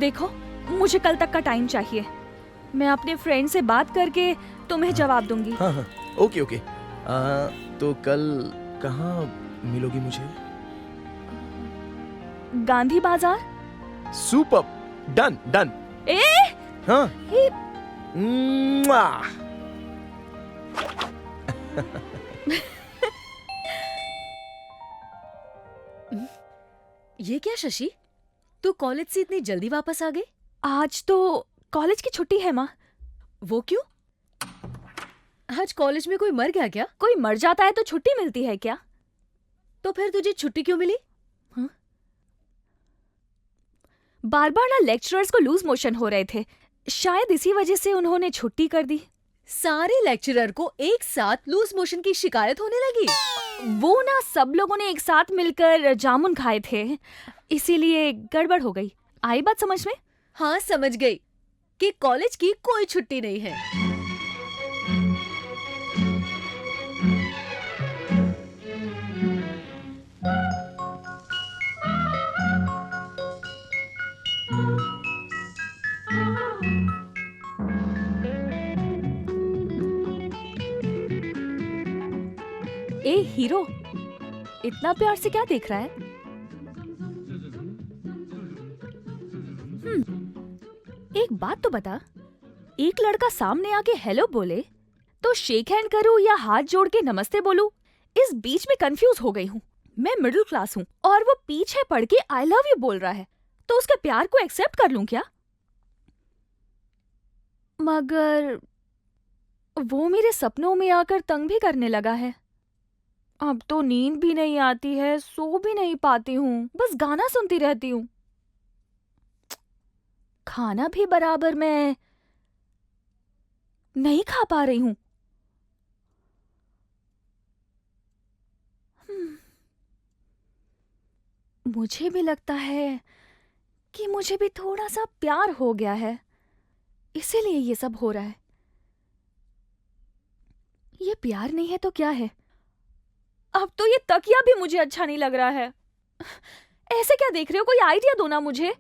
देखो, मुझे कल तक का टाइम चाहिए। मैं अपने फ्रेंड से बात करके तुम्हें जवाब दूंगी। हाँ, ओके। तो कल कहाँ मिलोगी मुझे? गांधी बाजार। Super, done. हाँ। ये क्या शशि, तू कॉलेज से इतनी जल्दी वापस आ गई? आज तो कॉलेज की छुट्टी है माँ। वो क्यों? आज कॉलेज में कोई मर गया क्या? कोई मर जाता है तो छुट्टी मिलती है क्या? तो फिर तुझे छुट्टी क्यों मिली? बार बार ना लेक्चरर्स को लूज मोशन हो रहे थे, शायद इसी वजह से उन्होंने छुट्टी कर दी। सारे लेक्चरर को एक साथ लूज मोशन की शिकायत होने लगी। वो ना सब लोगों ने एक साथ मिलकर जामुन खाए थे, इसीलिए गड़बड़ हो गई। आई बात समझ में? हाँ, समझ गई कि कॉलेज की कोई छुट्टी नहीं है। ए हीरो, इतना प्यार से क्या देख रहा है? एक बात तो बता, एक लड़का सामने आके हेलो बोले तो शेक हैंड करूं या हाथ जोड़ के नमस्ते बोलूं? इस बीच में कंफ्यूज हो गई हूँ। मैं मिडिल क्लास हूँ और वो पीछे पड़ के आई लव यू बोल रहा है, तो उसके प्यार को एक्सेप्ट कर लूं क्या? मगर वो मेरे सपनों में आकर तंग भी करने लगा है। अब तो नींद भी नहीं आती है, सो भी नहीं पाती हूँ, बस गाना सुनती रहती हूँ। खाना भी बराबर मैं नहीं खा पा रही हूँ। मुझे भी लगता है कि मुझे भी थोड़ा सा प्यार हो गया है, इसीलिए ये सब हो रहा है। ये प्यार नहीं है तो क्या है? अब तो ये तकिया भी मुझे अच्छा नहीं लग रहा है। ऐसे क्या देख रहे हो? कोई आइडिया दो ना मुझे।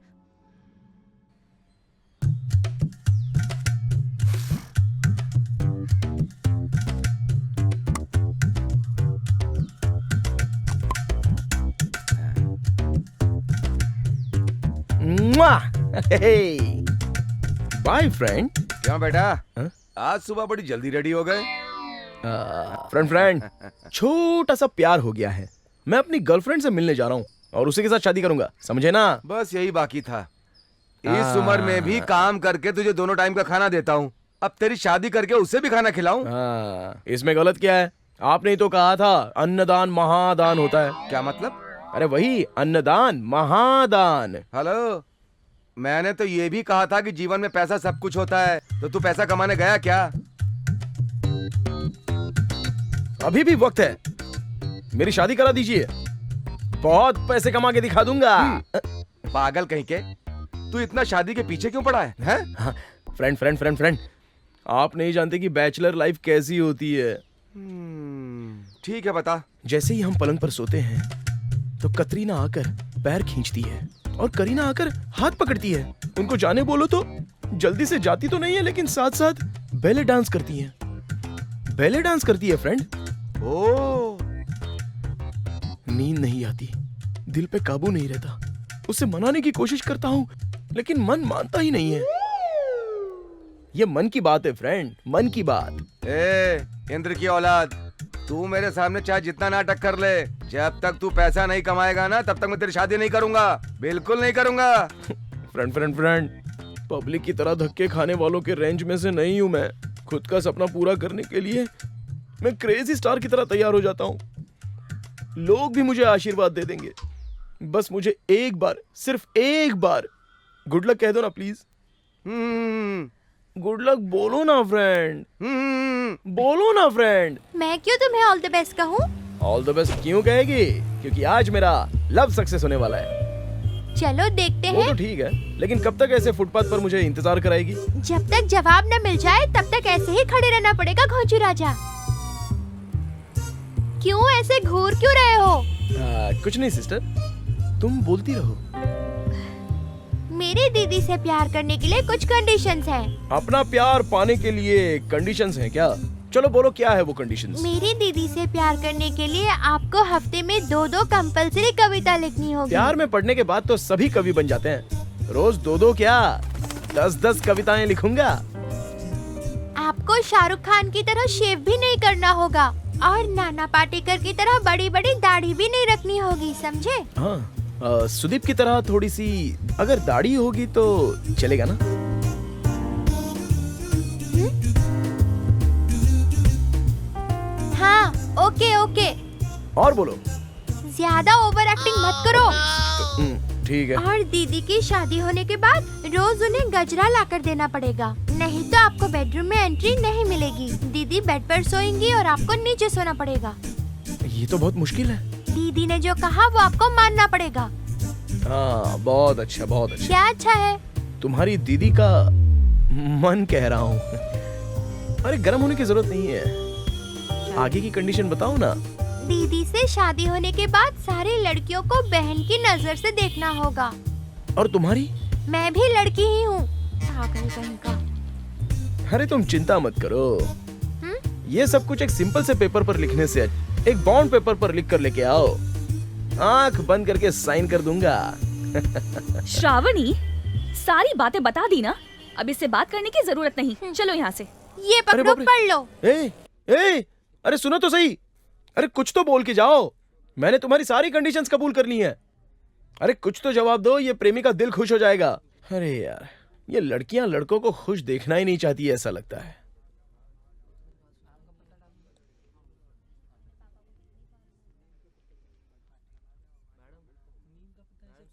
Bye friend. क्यों बेटा? हाँ? आज सुबह बड़ी जल्दी रेडी हो गए? फ्रेंड छोटा सा प्यार हो गया है। मैं अपनी गर्लफ्रेंड से मिलने जा रहा हूँ और उसी के साथ शादी करूंगा, समझे ना? बस यही बाकी था। इस उम्र में भी काम करके तुझे दोनों टाइम का खाना देता हूँ, अब तेरी शादी करके उसे भी खाना खिलाऊं? इसमें गलत क्या है? आपने ही तो कहा था अन्नदान महादान होता है। क्या मतलब? अरे वही अन्नदान महादान। हेलो, मैंने तो ये भी कहा था कि जीवन में पैसा सब कुछ होता है, तो तू पैसा कमाने गया क्या? अभी भी वक्त है, मेरी शादी करा दीजिए, बहुत पैसे कमा के दिखा दूंगा। पागल कहीं के, तू इतना शादी के पीछे क्यों पड़ा है? हाँ, फ्रेंड आप नहीं जानते कि बैचलर लाइफ कैसी होती है। ठीक है, बता। जैसे ही हम पलंग पर सोते हैं तो कतरीना आकर पैर खींचती है और करीना आकर हाथ पकड़ती है। उनको जाने बोलो तो जल्दी से जाती तो नहीं है, लेकिन साथ साथ बैले डांस करती है। बैले डांस करती है फ्रेंड। ओ, नींद नहीं आती, दिल पे काबू नहीं रहता। उसे मनाने की कोशिश करता हूँ लेकिन मन मानता ही नहीं है। ये मन की बात है फ्रेंड, मन की बात। इंद्र की औलाद, तू मेरे सामने चाहे जितना नाटक कर ले, जब तक तू पैसा नहीं कमाएगा ना, तब तक मैं तेरी शादी नहीं करूंगा, बिल्कुल नहीं करूंगा। फ्रेंड पब्लिक की तरह धक्के खाने वालों के रेंज में से नहीं हूं मैं। खुद का सपना पूरा करने के लिए मैं क्रेजी स्टार की तरह तैयार हो जाता हूं। लोग भी मुझे आशीर्वाद दे देंगे, बस मुझे एक बार, सिर्फ एक बार गुड लक कह दो ना प्लीज। गुड लक बोलो ना फ्रेंड, बोलो ना फ्रेंड। मैं क्यों तुम्हें ऑल द बेस्ट कहूँ? ऑल द बेस्ट क्यों कहेगी? क्योंकि आज मेरा लव सक्सेस होने वाला है। चलो देखते वो हैं। तो ठीक है, लेकिन कब तक ऐसे फुटपाथ पर मुझे इंतजार कराएगी? जब तक जवाब न मिल जाए तब तक ऐसे ही खड़े रहना पड़ेगा घोंचू राजा। क्यों ऐसे घूर क्यों रहे हो? कुछ नहीं सिस्टर, तुम बोलती रहो। मेरी दीदी से प्यार करने के लिए कुछ कंडीशंस हैं। अपना प्यार पाने के लिए कंडीशंस हैं क्या? चलो बोलो क्या है वो कंडीशंस? मेरी दीदी से प्यार करने के लिए आपको हफ्ते में 2 कंपल्सरी कविता लिखनी होगी। प्यार में पढ़ने के बाद तो सभी कवि बन जाते हैं। रोज 2 क्या 10 कविताएं लिखूंगा। आपको शाहरुख खान की तरह शेव भी नहीं करना होगा और नाना पाटेकर की तरह बड़ी बड़ी दाढ़ी भी नहीं रखनी होगी, समझे? हाँ, सुदीप की तरह थोड़ी सी अगर दाढ़ी होगी तो चलेगा ना? और बोलो। ज्यादा ओवर एक्टिंग मत करो। ठीक है। और दीदी की शादी होने के बाद रोज उन्हें गजरा लाकर देना पड़ेगा, नहीं तो आपको बेडरूम में एंट्री नहीं मिलेगी। दीदी बेड पर सोएंगी और आपको नीचे सोना पड़ेगा। ये तो बहुत मुश्किल है। दीदी ने जो कहा वो आपको मानना पड़ेगा। हाँ, बहुत अच्छा, बहुत अच्छा। क्या अच्छा है? तुम्हारी दीदी का मन कह रहा हूँ। अरे गर्म होने की जरूरत नहीं है, आगे की कंडीशन बताओ ना। दीदी से शादी होने के बाद सारी लड़कियों को बहन की नजर से देखना होगा। और तुम्हारी? मैं भी लड़की ही हूँ। पागल कहीं का। अरे तुम चिंता मत करो। ये सब कुछ एक सिंपल से पेपर पर लिखने से एक बॉन्ड पेपर पर लिख कर लेके आओ, आंख बंद करके साइन कर दूंगा। श्रावणी, सारी बातें बता दी ना, अब इससे बात करने की जरूरत नहीं। चलो यहाँ से। ये पकड़ो, पढ़ लो। अरे सुनो तो सही। अरे कुछ तो बोल के जाओ। मैंने तुम्हारी सारी कंडीशंस कबूल कर ली हैं। अरे कुछ तो जवाब दो, ये प्रेमी का दिल खुश हो जाएगा। अरे यार, ये लड़कियां लड़कों को खुश देखना ही नहीं चाहती, ऐसा लगता है।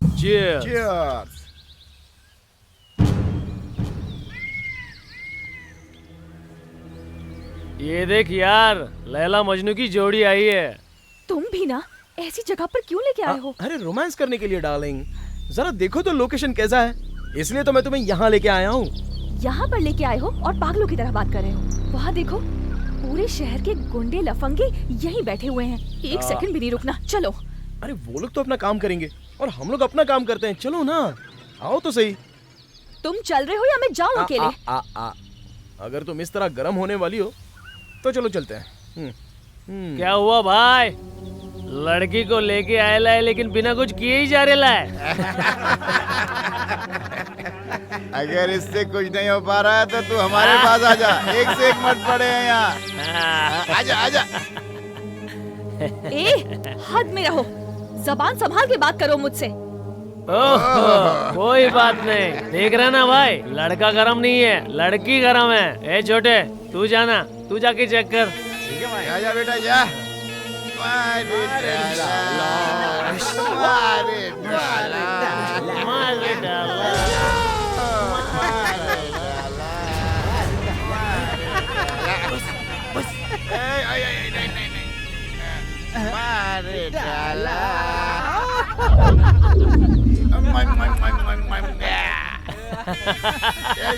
Cheers. Cheers. ये देख यार, लैला मजनू की जोड़ी आई है। तुम भी ना ऐसी जगह पर क्यों लेके आए हो? अरे रोमांस करने के लिए डार्लिंग, जरा देखो तो लोकेशन कैसा है, इसलिए तो मैं तुम्हें यहाँ लेके आया हूँ। यहाँ पर लेके आए हो और पागलों की तरह बात कर रहे हो। वहाँ देखो, पूरे शहर के गुंडे लफंगे यहीं बैठे हुए हैं। एक सेकंड भी नहीं रुकना, चलो। अरे वो लोग तो अपना काम करेंगे और हम लोग अपना काम करते हैं, चलो ना, आओ तो सही। तुम चल रहे हो या मैं जाऊँ अकेले? अगर तुम इस तरह गर्म होने वाली हो तो चलो चलते हैं। क्या हुआ भाई? लड़की को लेके आया है लेकिन बिना कुछ किए ही जा रहा है। अगर इससे कुछ नहीं हो पा रहा है तो तू हमारे पास आ जा, एक से एक मत पड़े हैं यहाँ। आजा आजा। हद में रहो, जबान संभाल के बात करो मुझसे। कोई बात नहीं, देख रहा ना भाई, लड़का गरम नहीं है, लड़की गरम है। ए छोटे, तू जाना, तू जाके चेक कर। ठीक है भाई, आजा बेटा जा।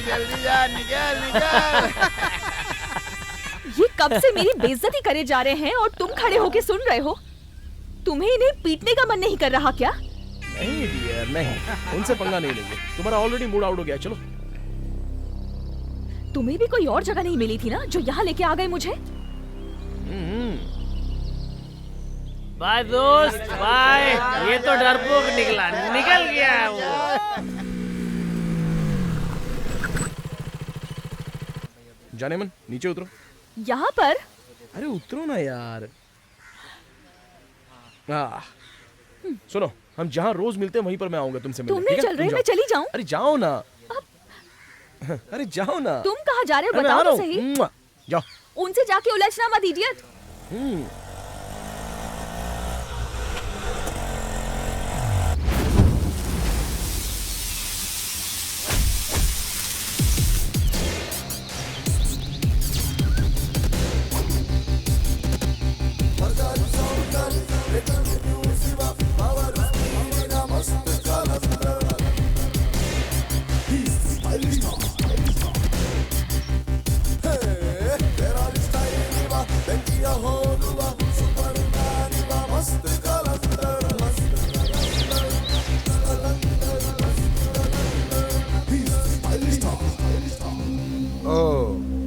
जल्दी जा, निकल निकल। ये कब से मेरी बेइज्जती करे जा रहे हैं और तुम खड़े होके सुन रहे हो? तुम्हें इन्हें पीटने का मन नहीं कर रहा क्या? नहीं डियर, नहीं, उनसे पंगा नहीं लेंगे। तुम्हारा ऑलरेडी मूड आउट हो गया, चलो। तुम्हें भी कोई और जगह नहीं मिली थी ना जो यहाँ लेके आ गए मुझे? बाय दोस्त, बाय। ये तो डरपोक निकला, निकल गया है वो। जाने मन, नीचे उतरो। यहाँ पर? अरे उतरो ना यार। सुनो, हम जहाँ रोज मिलते हैं वहीं पर मैं आऊंगा तुमसे मिलने। तुम नहीं चल रहे, मैं चली जाऊं? अरे जाओ ना। अरे जाओ ना। तुम कहाँ जा रहे हो बताओ तो सही। जाओ। उनसे जाके उलझना मत इडियट।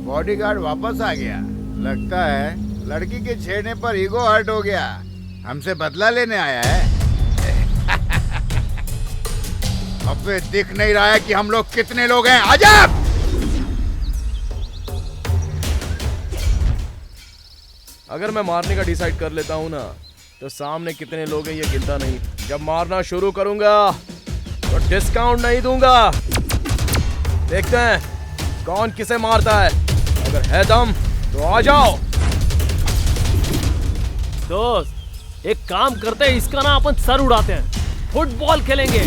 बॉडीगार्ड वापस आ गया। लगता है लड़की के छेड़ने पर ईगो हर्ट हो गया, हमसे बदला लेने आया है। अबे दिख नहीं रहा है कि हम लोग कितने लोग हैं? आजा। अगर मैं मारने का डिसाइड कर लेता हूं ना, तो सामने कितने लोग हैं ये गिनता नहीं। जब मारना शुरू करूंगा तो डिस्काउंट नहीं दूंगा। देखते हैं कौन किसे मारता है। अगर है दम तो आ जाओ। दोस्त, एक काम करते हैं, इसका ना अपन सर उड़ाते हैं, फुटबॉल खेलेंगे।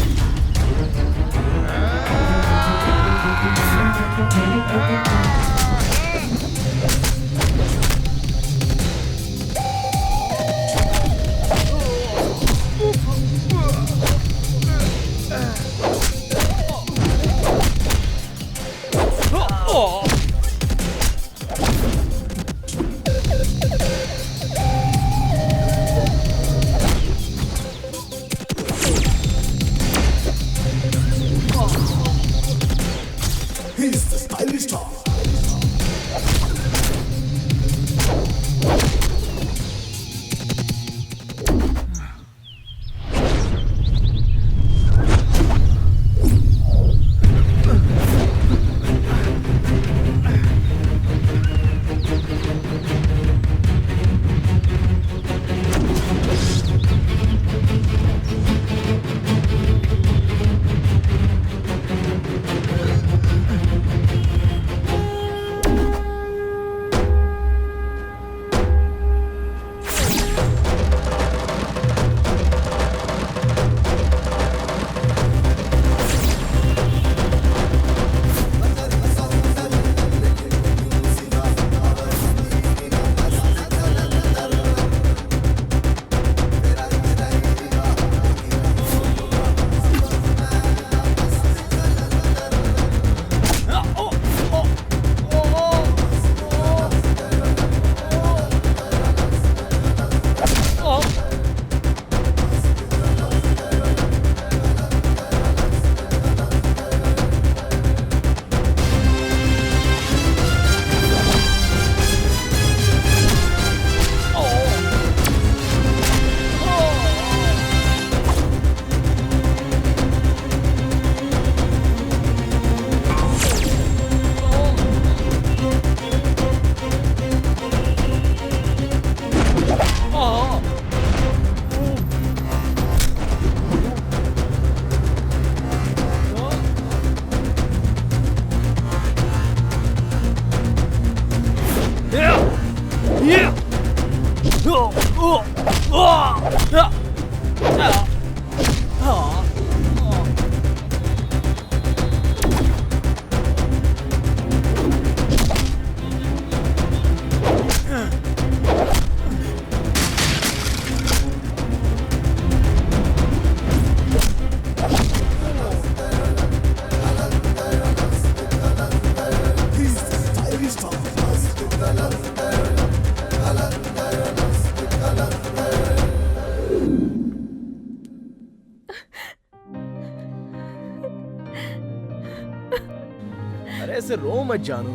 अरे ऐसे रो मत जानू,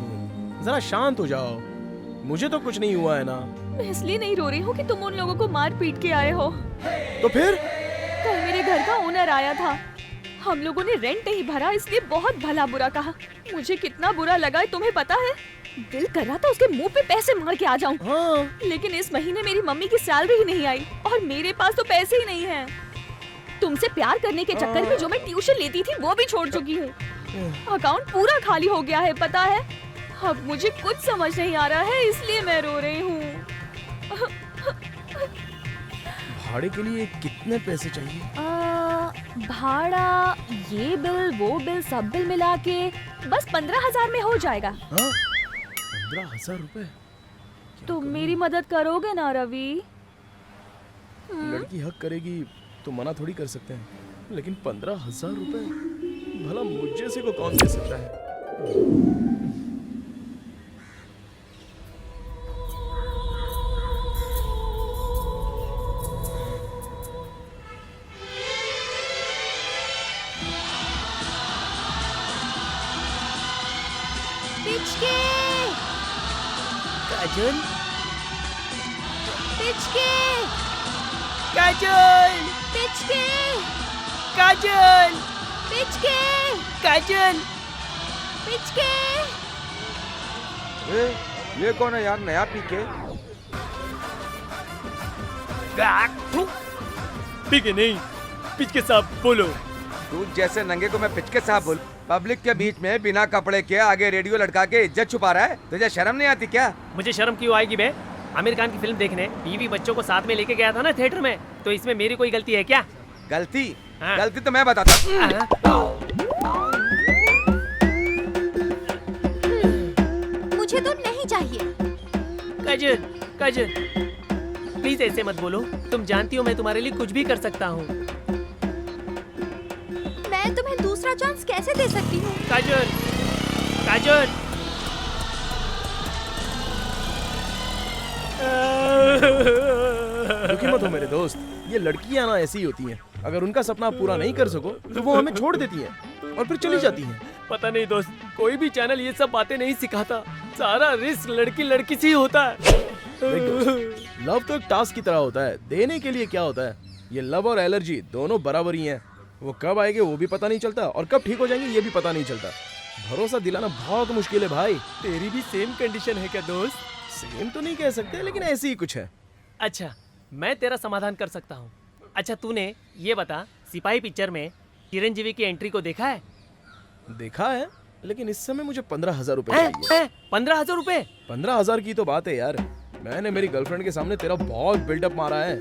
जरा शांत हो जाओ। मुझे तो कुछ नहीं हुआ है ना। मैं इसलिए नहीं रो रही हूँ कि तुम उन लोगों को मार पीट के आए हो। तो फिर? कल मेरे घर का ओनर आया था, हम लोगों ने रेंट नहीं भरा, इसलिए बहुत भला बुरा कहा। मुझे कितना बुरा लगा है तुम्हें पता है? दिल कर रहा था उसके मुंह पे पैसे मार के आ जाऊं। हाँ। लेकिन इस महीने मेरी मम्मी की सैलरी ही नहीं आई और मेरे पास तो पैसे ही नहीं हैं। तुमसे प्यार करने के चक्कर में जो मैं ट्यूशन लेती थी वो भी छोड़ चुकी हूँ। अकाउंट पूरा खाली हो गया है पता है। अब मुझे कुछ समझ नहीं आ रहा है, इसलिए मैं रो रही हूँ। भाड़े के लिए कितने पैसे चाहिए? भाड़ा, ये बिल वो बिल सब बिल मिला के बस 15,000 में हो जाएगा। 15,000 रुपए? तुम मेरी मदद करोगे ना रवि? लड़की हक करेगी तो मना थोड़ी कर सकते हैं, लेकिन 15,000 रुपए भला मुझ जैसे को कौन दे सकता है? काजल, पिचके, काजल, पिचके, काजल, पिचके, काजल, पिचके। ये कौन है यार, नया पीके? पीके नहीं, पिचके साहब बोलो। तू जैसे नंगे को मैं पिचके साहब बोल? पब्लिक के बीच में बिना कपड़े के आगे रेडियो लटका के इज्जत छुपा रहा है, तुझे शर्म नहीं आती क्या? मुझे शर्म क्यों आएगी बे? आमिर खान की फिल्म देखने बीवी बच्चों को साथ में लेके गया था ना थिएटर में, तो इसमें मेरी कोई गलती है क्या? गलती? हाँ। गलती तो मैं बताता हूँ। मुझे तो नहीं चाहिए। काजल, काजल, प्लीज ऐसे मत बोलो। तुम जानती हो मैं तुम्हारे लिए कुछ भी कर सकता हूँ। मैं तुम्हें दूसरा चांस कैसे दे सकती हूँ? काजल, काजल। दुखी मत हो मेरे दोस्त, ये लड़कियां ना ऐसी ही होती हैं। अगर उनका सपना पूरा नहीं कर सको तो वो हमें छोड़ देती हैं और फिर चली जाती हैं। पता नहीं दोस्त, कोई भी चैनल ये सब बातें नहीं सिखाता। सारा रिस्क लड़की लड़की से ही होता है। देख दोस्त, लव तो एक टास्क की तरह होता है, देने के लिए क्या होता है। ये लव और एलर्जी दोनों बराबर ही हैं। वो कब आएंगे वो भी पता नहीं चलता और कब ठीक हो जाएंगे ये भी पता नहीं चलता। भरोसा दिलाना बहुत मुश्किल है भाई। तेरी भी सेम कंडीशन है क्या दोस्त? सेम तो नहीं कह सकते, लेकिन ऐसी ही कुछ है। अच्छा, मैं तेरा समाधान कर सकता हूँ। अच्छा तूने ये बता, सिपाही पिक्चर में चिरंजीवी की एंट्री को देखा है? देखा है, लेकिन इस समय मुझे 15,000 रुपए चाहिए। 15,000 रुपए? 15,000 की तो बात है यार। मैंने मेरी गर्लफ्रेंड के सामने तेरा बहुत बिल्डअप मारा है।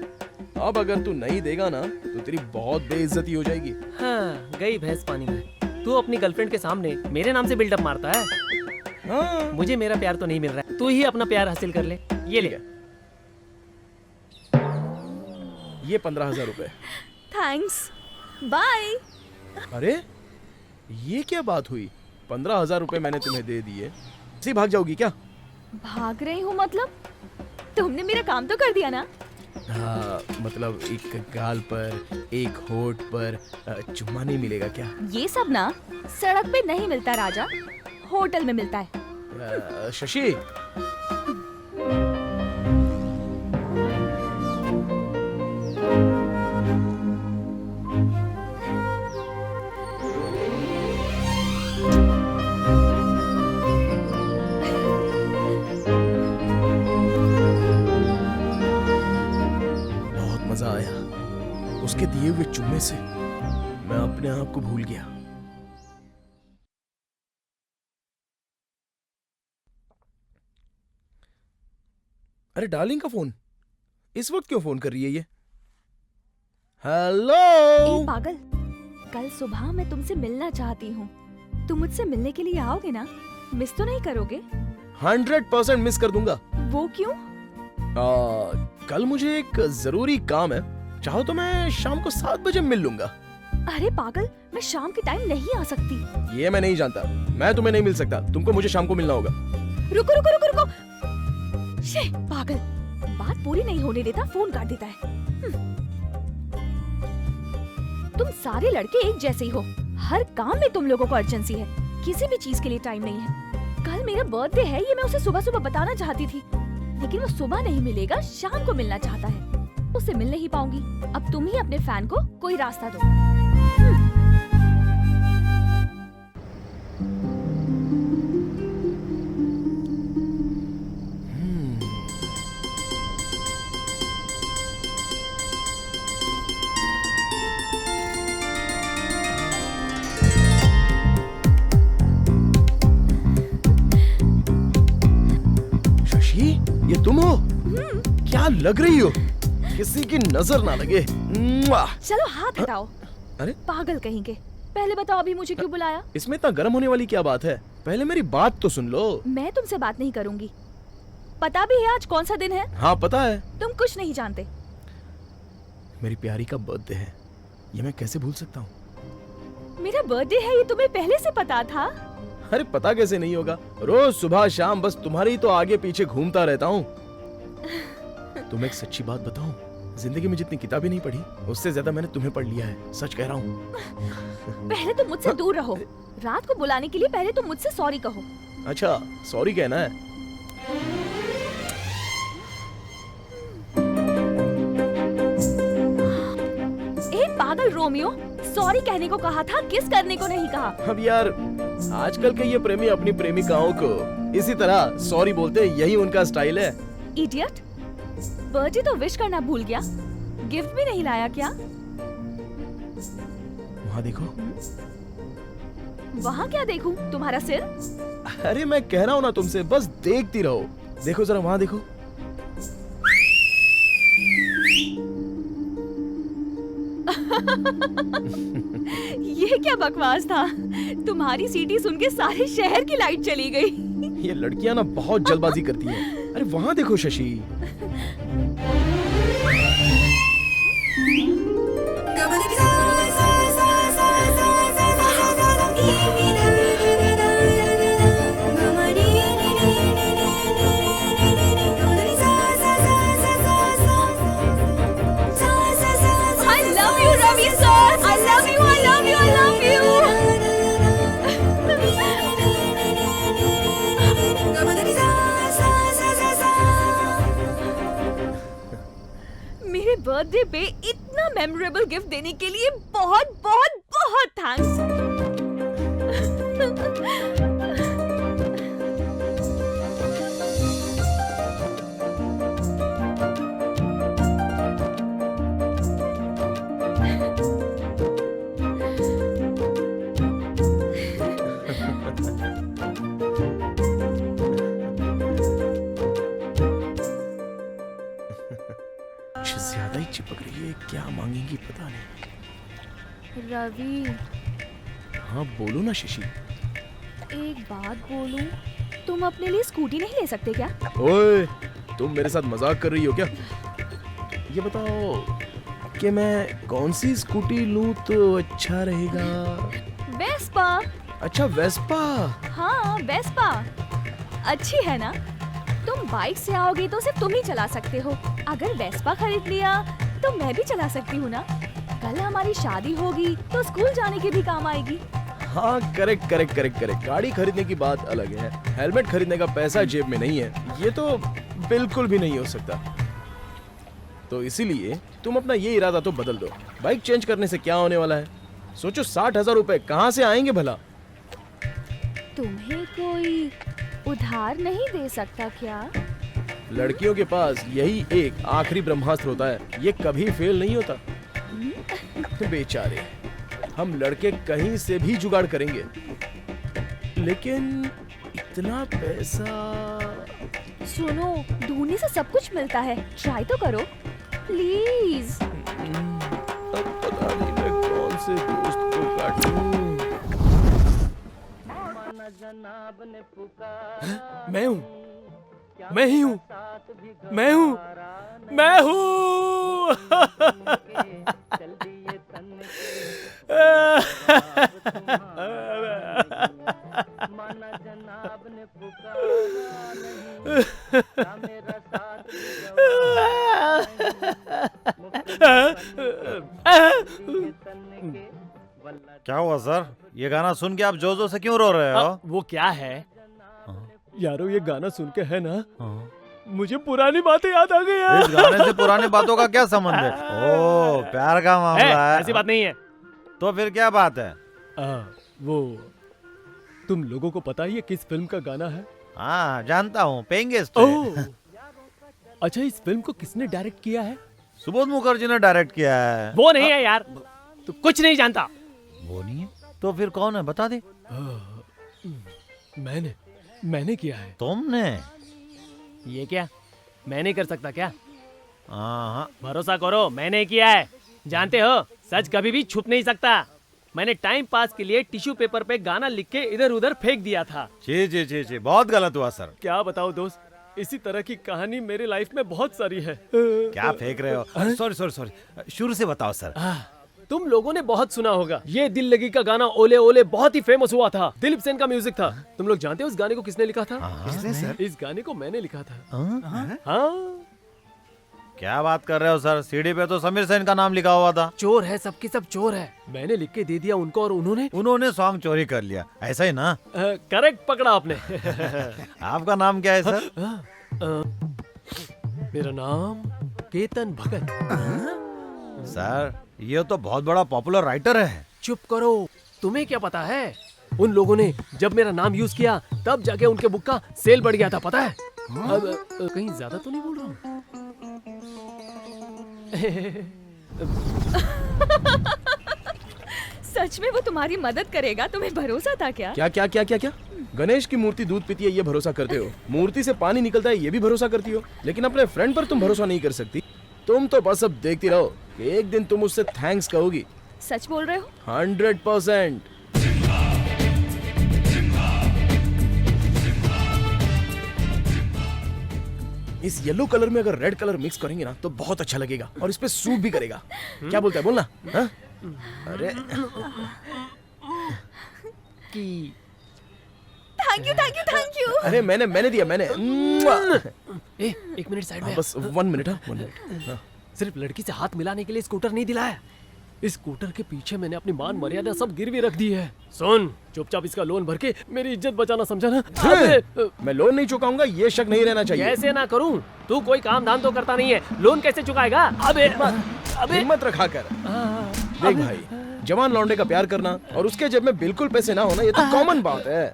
अब अगर तू नहीं देगा ना तो तेरी बहुत बेइज्जती हो जाएगी। हाँ, गई भैंस पानी में। तू अपनी गर्लफ्रेंड के सामने मेरे नाम से बिल्डअप मारता है। हाँ। मुझे मेरा प्यार तो नहीं मिल रहा है, तू ही अपना प्यार हासिल कर ले। ये ले। ये 15,000 रुपए। Thanks, bye. अरे ये क्या बात हुई? 15,000 रुपए मैंने तुम्हें दे दिए, ऐसे ही भाग जाओगी क्या? भाग रही हूँ मतलब? तुमने मेरा काम तो कर दिया ना। हाँ, मतलब एक गाल पर, एक होठ पर चुम्मा नहीं मिलेगा क्या? ये सब ना सड़क पे नहीं मिलता राजा, होटल में मिलता है। शशि, मजा आया। उसके दिए हुए चुम्मे से मैं अपने आप को भूल गया। अरे डार्लिंग का फोन इस वक्त क्यों फोन कर रही है ये? हेलो पागल, कल सुबह मैं तुमसे मिलना चाहती हूँ। तुम मुझसे मिलने के लिए आओगे ना? मिस तो नहीं करोगे? 100% मिस कर दूंगा। वो क्यों? कल मुझे एक जरूरी काम है, चाहो तो मैं शाम को 7 बजे मिल लूंगा। अरे पागल, मैं शाम के टाइम नहीं आ सकती। ये मैं नहीं जानता, मैं तुम्हें नहीं मिल सकता। तुमको मुझे शाम को मिलना होगा। रुको रुको रुको रुको। शे, पागल, बात पूरी नहीं होने देता, फोन काट देता है। तुम सारे लड़के एक जैसे ही हो। हर काम में तुम लोगों को अर्जेंसी है, किसी भी चीज के लिए टाइम नहीं है। कल मेरा बर्थडे है, ये मैं उसे सुबह सुबह बताना चाहती थी, लेकिन वो सुबह नहीं मिलेगा, शाम को मिलना चाहता है। उससे मिल नहीं पाऊंगी। अब तुम ही अपने फैन को कोई रास्ता दो। शशि, ये तुम हो? क्या लग रही हो, किसी की नजर ना लगे। चलो हाथ हटाओ। अरे पागल कहेंगे। पहले बताओ अभी मुझे क्यों बुलाया? इसमें इतना गर्म होने वाली क्या बात है? पहले मेरी बात तो सुन लो। मैं तुमसे बात नहीं करूंगी। पता भी है आज कौन सा दिन है? हाँ पता है। तुम कुछ नहीं जानते। मेरी प्यारी का बर्थडे है, ये मैं कैसे भूल सकता हूँ? मेरा बर्थडे है, ये तुम्हें पहले से पता था? अरे पता कैसे नहीं होगा, रोज सुबह शाम बस तुम्हारी तो आगे पीछे घूमता रहता हूँ। तुम्हें एक सच्ची बात बताऊं, जिंदगी में जितनी किताबें नहीं पढ़ी उससे ज्यादा मैंने तुम्हें पढ़ लिया है, सच कह रहा हूँ। पहले तुम मुझसे दूर रहो। रात को बुलाने के लिए पहले तुम मुझसे सॉरी कहो। अच्छा, सॉरी कहना है? पागल रोमियो, सॉरी कहने को कहा था, किस करने को नहीं कहा। अब यार आजकल के ये प्रेमी अपनी प्रेमिकाओं को इसी तरह सॉरी बोलते, यही उनका स्टाइल है। इडियट, बर्थडे तो विश करना भूल गया, गिफ्ट भी नहीं लाया क्या? वहाँ देखो। वहाँ क्या देखूं? तुम्हारा सिर? अरे मैं कह रहा हूँ ना तुमसे, बस देखती रहो। देखो जरा, वहाँ देखो। ये क्या बकवास था? तुम्हारी सीटी सुन के सारे शहर की लाइट चली गई। ये लड़कियां ना बहुत जल्दबाजी करती हैं। अरे वहां देखो शशि। बर्थडे पे इतना मेमोरेबल गिफ्ट देने के लिए बहुत बहुत बहुत थैंक्स। ज्यादा ही चिपक रही है, क्या मांगेंगी पता नहीं। रवि। हाँ बोलो ना शशि। एक बात बोलूं, तुम अपने लिए स्कूटी नहीं ले सकते क्या? ओए, तुम मेरे साथ मजाक कर रही हो क्या? ये बताओ कि मैं कौन सी स्कूटी लूं तो अच्छा रहेगा? वेस्पा। अच्छा वेस्पा। हाँ वेस्पा अच्छी है ना। तुम बाइक से आओगे तो सिर्फ तुम ही चला सकते हो। अगर वेस्पा खरीद लिया तो मैं भी चला सकती हूँ ना। कल हमारी शादी होगी तो स्कूल जाने के भी काम आएगी। हाँ करेक्ट करेक्ट करेक्ट करेक्ट। गाड़ी खरीदने की बात अलग है, हेलमेट खरीदने का पैसा जेब में नहीं है, ये तो बिल्कुल भी नहीं हो सकता। तो इसीलिए तुम अपना ये इरादा तो बदल दो। बाइक चेंज करने से क्या होने वाला है? सोचो 60,000 रुपए कहाँ से आएंगे भला? तुम्हें कोई उधार नहीं दे सकता क्या? लड़कियों के पास यही एक आखिरी ब्रह्मास्त्र होता है, ये कभी फेल नहीं होता। बेचारे, हम लड़के कहीं से भी जुगाड़ करेंगे, लेकिन इतना पैसा। सुनो, ढूंढने से सब कुछ मिलता है, ट्राई तो करो प्लीज। अब पता नहीं मैं कौन से दोस्त को काटूं। मैं हूँ, मैं ही हूँ, मैं हूँ, मैं हूँ। क्या हुआ सर? ये गाना सुन के आप जोर से क्यों रो रहे हो? वो क्या है यारो, ये गाना सुन के है ना, मुझे पुरानी बातें याद आ गई यार। इस गाने से पुरानी बातों का क्या संबंध है? ओ, प्यार का मामला है। ऐसी बात नहीं है। तो फिर क्या बात है? वो तुम लोगों को पता है ये किस फिल्म का गाना है? हाँ जानता हूँ, पेंगेस्ट। अच्छा, इस फिल्म को किसने डायरेक्ट किया है? सुबोध मुखर्जी ने डायरेक्ट किया है। वो नहीं है यार, तू कुछ नहीं जानता। वो नहीं है तो फिर कौन है, बता दे। मैंने किया है। तुमने? ये क्या मैं नहीं कर सकता क्या? हाँ भरोसा करो, मैंने किया है। जानते हो, सच कभी भी छुप नहीं सकता। मैंने टाइम पास के लिए टिश्यू पेपर पे गाना लिख के इधर उधर फेंक दिया था। जी बहुत गलत हुआ सर। क्या बताओ दोस्त, इसी तरह की कहानी मेरी लाइफ में बहुत सारी है। क्या फेंक रहे हो? सॉरी, शुरू से बताओ सर। तुम लोगों ने बहुत सुना होगा, ये दिल लगी का गाना ओले ओले बहुत ही फेमस हुआ था। दिलीप सेन का म्यूजिक था। तुम लोग जानते हो इस गाने को किसने लिखा था? किसने सर? इस गाने को मैंने लिखा था। हाँ? क्या बात कर रहे हो सर? सीडी पे तो समीर सेन का नाम लिखा हुआ था। चोर है, सबके सब चोर है। मैंने लिख के दे दिया उनको और उन्होंने सॉन्ग चोरी कर लिया, ऐसा ही ना? करेक्ट पकड़ा आपने। आपका नाम क्या है सर? मेरा नाम केतन भगत। सर ये तो बहुत बड़ा पॉपुलर राइटर है। चुप करो, तुम्हें क्या पता है? उन लोगों ने जब मेरा नाम यूज किया तब जाके उनके बुक का सेल बढ़ गया था, पता है? कहीं ज्यादा तो नहीं बोल रहा हूँ? सच में वो तुम्हारी मदद करेगा? तुम्हें भरोसा था क्या? क्या? गणेश की मूर्ति दूध पीती है ये भरोसा करते हो, मूर्ति से पानी निकलता है ये भी भरोसा करती हो, लेकिन अपने फ्रेंड पर तुम भरोसा नहीं कर सकती। तुम तो बस अब देखती रहो, कि एक दिन तुम उससे थैंक्स कहोगी। सच बोल रहे हो? 100%। इस येलो कलर में अगर रेड कलर मिक्स करेंगे ना तो बहुत अच्छा लगेगा और इस पे सूट भी करेगा। क्या बोलता है, बोलना। हाँ? अरे thank you thank you thank you. अरे मैंने दिया, मैंने। एक मिनट साइड में। बस 1 मिनट। हाँ 1 मिनट। हाँ। सिर्फ लड़की से हाथ मिलाने के लिए स्कूटर नहीं दिलाया, इस स्कूटर के पीछे मैंने अपनी मान मर्यादा सब गिरवी रख दी है। सुन, चुपचाप इसका लोन भर के मेरी इज्जत बचाना, समझा ना? मैं लोन नहीं चुकाऊंगा, ये शक नहीं रहना चाहिए। कैसे ना करूं? तू कोई काम धाम तो करता नहीं है, लोन कैसे चुकाएगा? अबे हिम्मत रखा कर। देख भाई, जवान लौंडे का प्यार करना और उसके जेब में बिल्कुल पैसे ना होना, ये तो कॉमन बात है।